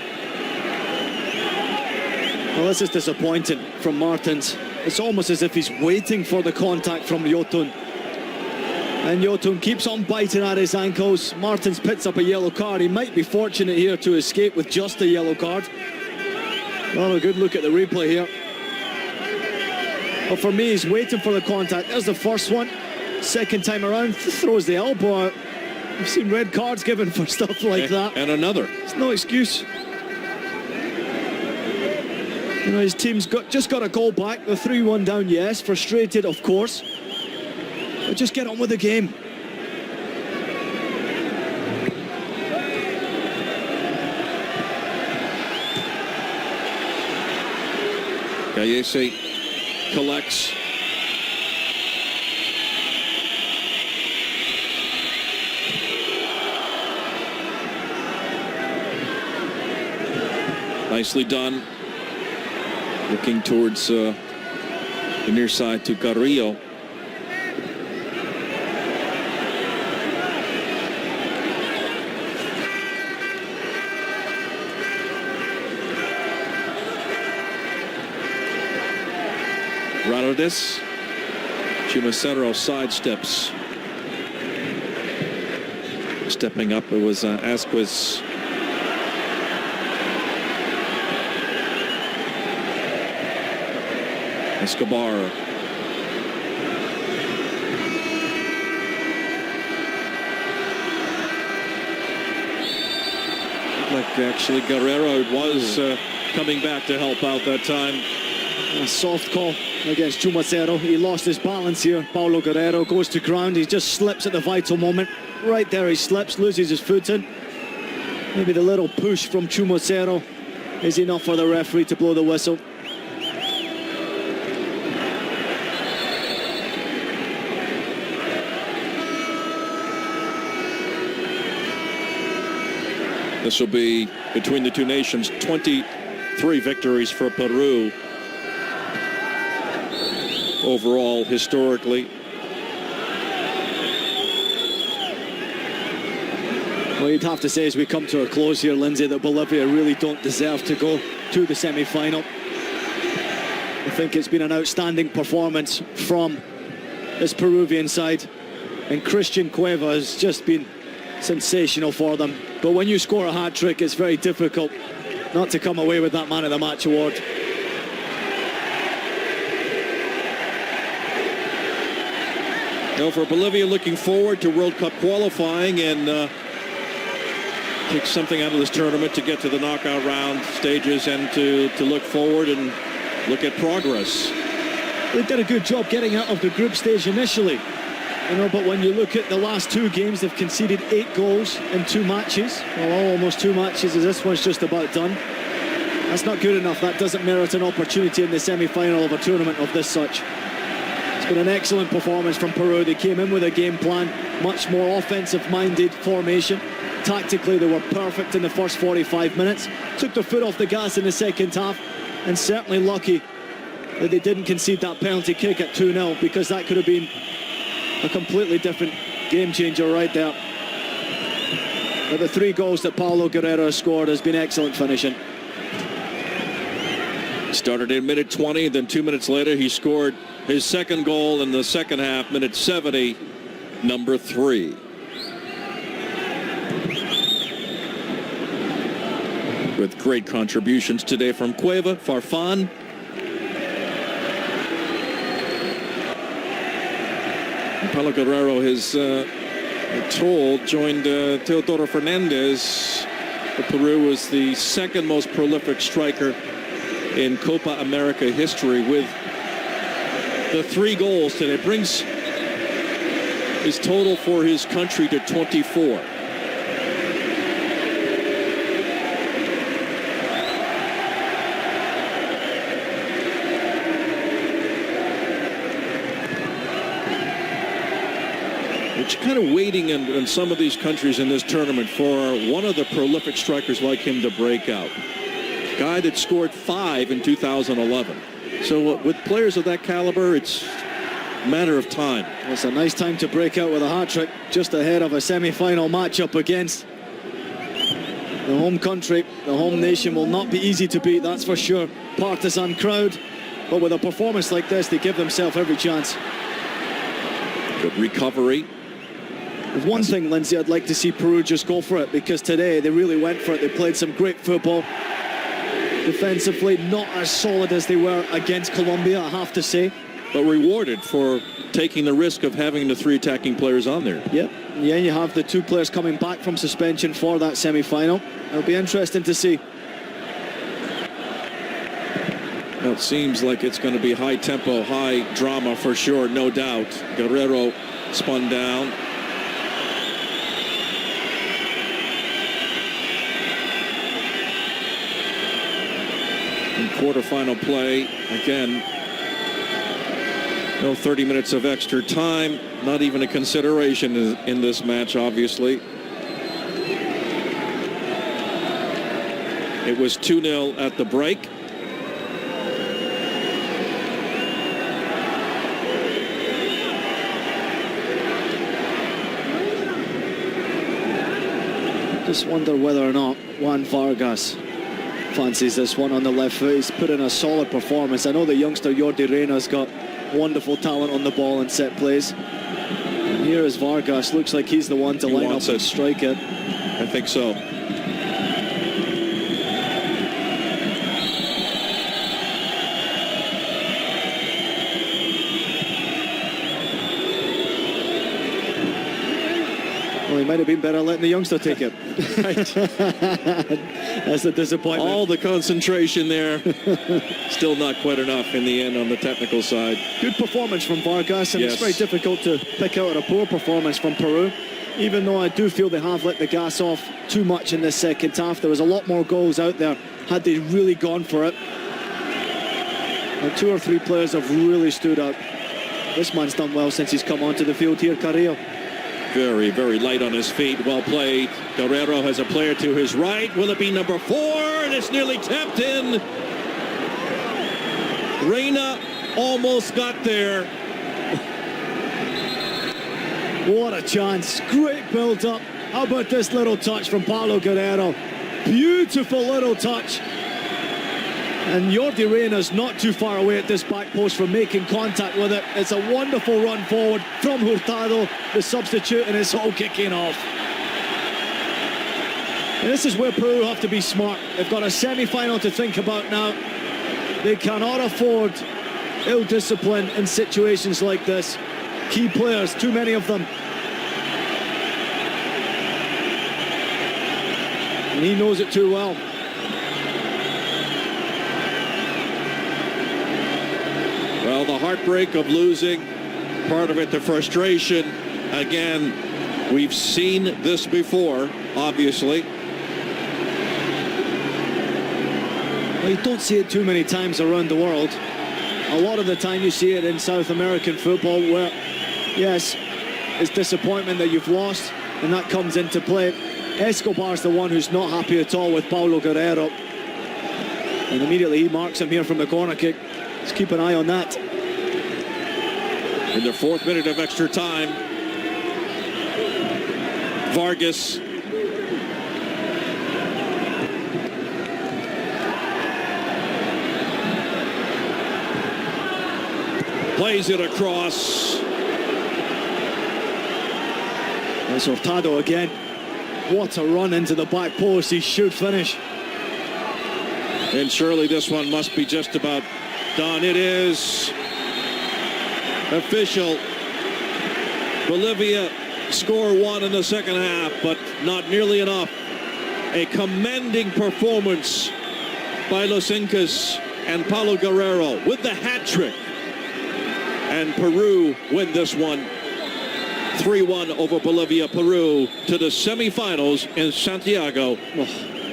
Well, this is disappointing from Martins. It's almost as if he's waiting for the contact from Yotun. And Yotun keeps on biting at his ankles. Martins picks up a yellow card. He might be fortunate here to escape with just a yellow card. Well, a good look at the replay here. But for me, he's waiting for the contact. There's the first one. Second time around, throws the elbow out. I've seen red cards given for stuff like that. And another. It's no excuse. You know, his team's just got a goal back. They're 3-1 down, yes. Frustrated, of course. But just get on with the game. Gallesi collects. Nicely done. Looking towards the near side to Carrillo. Rodriguez. Chumacero sidesteps. Stepping up, it was Asquez. Escobar. Like actually Guerrero was coming back to help out that time. A soft call against Chumacero. He lost his balance here. Paulo Guerrero goes to ground. He just slips at the vital moment. Right there he slips, loses his footing. Maybe the little push from Chumacero is enough for the referee to blow the whistle. This will be, between the two nations, 23 victories for Peru overall, historically. Well, you'd have to say as we come to a close here, Lindsay, that Bolivia really don't deserve to go to the semi-final. I think it's been an outstanding performance from this Peruvian side, and Christian Cueva has just been sensational for them. But when you score a hat-trick, it's very difficult not to come away with that Man of the Match award. Now for Bolivia, looking forward to World Cup qualifying and take something out of this tournament to get to the knockout round stages and to look forward and look at progress. They did a good job getting out of the group stage initially. You know, but when you look at the last two games, they've conceded 8 goals in 2 matches. Well, almost 2 matches, as this one's just about done. That's not good enough. That doesn't merit an opportunity in the semi-final of a tournament of this such. It's been an excellent performance from Peru. They came in with a game plan, much more offensive-minded formation. Tactically, they were perfect in the first 45 minutes. Took their foot off the gas in the second half, and certainly lucky that they didn't concede that penalty kick at 2-0, because that could have been a completely different game changer right there. But the 3 goals that Paulo Guerrero scored has been excellent finishing. Started in minute 20, then 2 minutes later he scored his second goal in the second half, minute 70, number 3. With great contributions today from Cueva, Farfan. Paulo Guerrero has joined Teodoro Fernandez. Peru was the second most prolific striker in Copa America history with the 3 goals today. Brings his total for his country to 24. It's kind of waiting in some of these countries in this tournament for one of the prolific strikers like him to break out. Guy that scored 5 in 2011. So with players of that caliber, it's a matter of time. It's a nice time to break out with a hat-trick just ahead of a semi-final matchup against the home country. The home nation will not be easy to beat, that's for sure. Partisan crowd, but with a performance like this, they give themselves every chance. Good recovery. There's one thing, Lindsay, I'd like to see Peru just go for it, because today they really went for it. They played some great football. Defensively, not as solid as they were against Colombia, I have to say. But rewarded for taking the risk of having the 3 attacking players on there. Yep. Yeah, you have the 2 players coming back from suspension for that semi-final. It'll be interesting to see. Well, it seems like it's going to be high tempo, high drama for sure, no doubt. Guerrero spun down. In quarterfinal play, again, no 30 minutes of extra time, not even a consideration in this match, obviously. It was 2-0 at the break. Just wonder whether or not Juan Vargas fancies this one on the left foot. He's put in a solid performance. I know the youngster Jordi Reina's got wonderful talent on the ball and set plays. And here is Vargas. Looks like he's the one to line up and strike it. I think so. Well, he might have been better letting the youngster take it. That's the disappointment. All the concentration there. Still not quite enough in the end on the technical side. Good performance from Vargas, and yes, it's very difficult to pick out a poor performance from Peru, even though I do feel they have let the gas off too much in this second half. There was a lot more goals out there had they really gone for it. And 2 or 3 players have really stood out. This man's done well since he's come onto the field here, Carrillo. Very, very light on his feet. Well played. Guerrero has a player to his right. Will it be number 4? And it's nearly tapped in. Reina almost got there. What a chance. Great build-up. How about this little touch from Paulo Guerrero? Beautiful little touch. And Jordi Reina's not too far away at this back post from making contact with it. It's a wonderful run forward from Hurtado, the substitute, and it's all kicking off. And this is where Peru have to be smart. They've got a semi-final to think about now. They cannot afford ill discipline in situations like this. Key players, too many of them. And he knows it too well. Well, the heartbreak of losing, part of it the frustration. Again, we've seen this before, obviously. Well, you don't see it too many times around the world. A lot of the time you see it in South American football where, yes, it's disappointment that you've lost, and that comes into play. Escobar's the one who's not happy at all with Paulo Guerrero. And immediately he marks him here from the corner kick. Let's keep an eye on that. In the 4th minute of extra time, Vargas plays it across. There's Hurtado again. What a run into the back post. He should finish. And surely this one must be just about done. It is official. Bolivia score 1 in the second half, but not nearly enough. A commending performance by Los Incas and Paulo Guerrero with the hat trick. And Peru win this one 3-1 over Bolivia. Peru to the semifinals in Santiago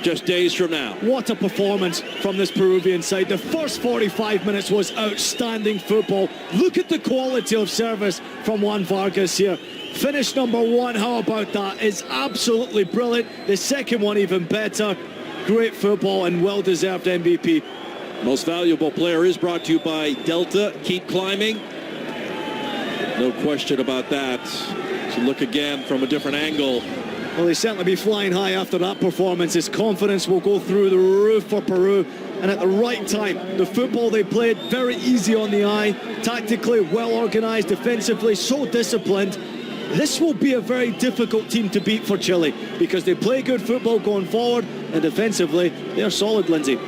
just days from now. What a performance from this Peruvian side. The first 45 minutes was outstanding football. Look at the quality of service from Juan Vargas here. Finish number 1, how about that? Is absolutely brilliant. The second one even better. Great football and well-deserved MVP. Most valuable player is brought to you by Delta. Keep climbing. No question about that. So look again from a different angle. Well, he'll certainly be flying high after that performance. His confidence will go through the roof for Peru. And at the right time, the football they played, very easy on the eye, tactically well organized, defensively so disciplined. This will be a very difficult team to beat for Chile because they play good football going forward, and defensively, they're solid, Lindsay.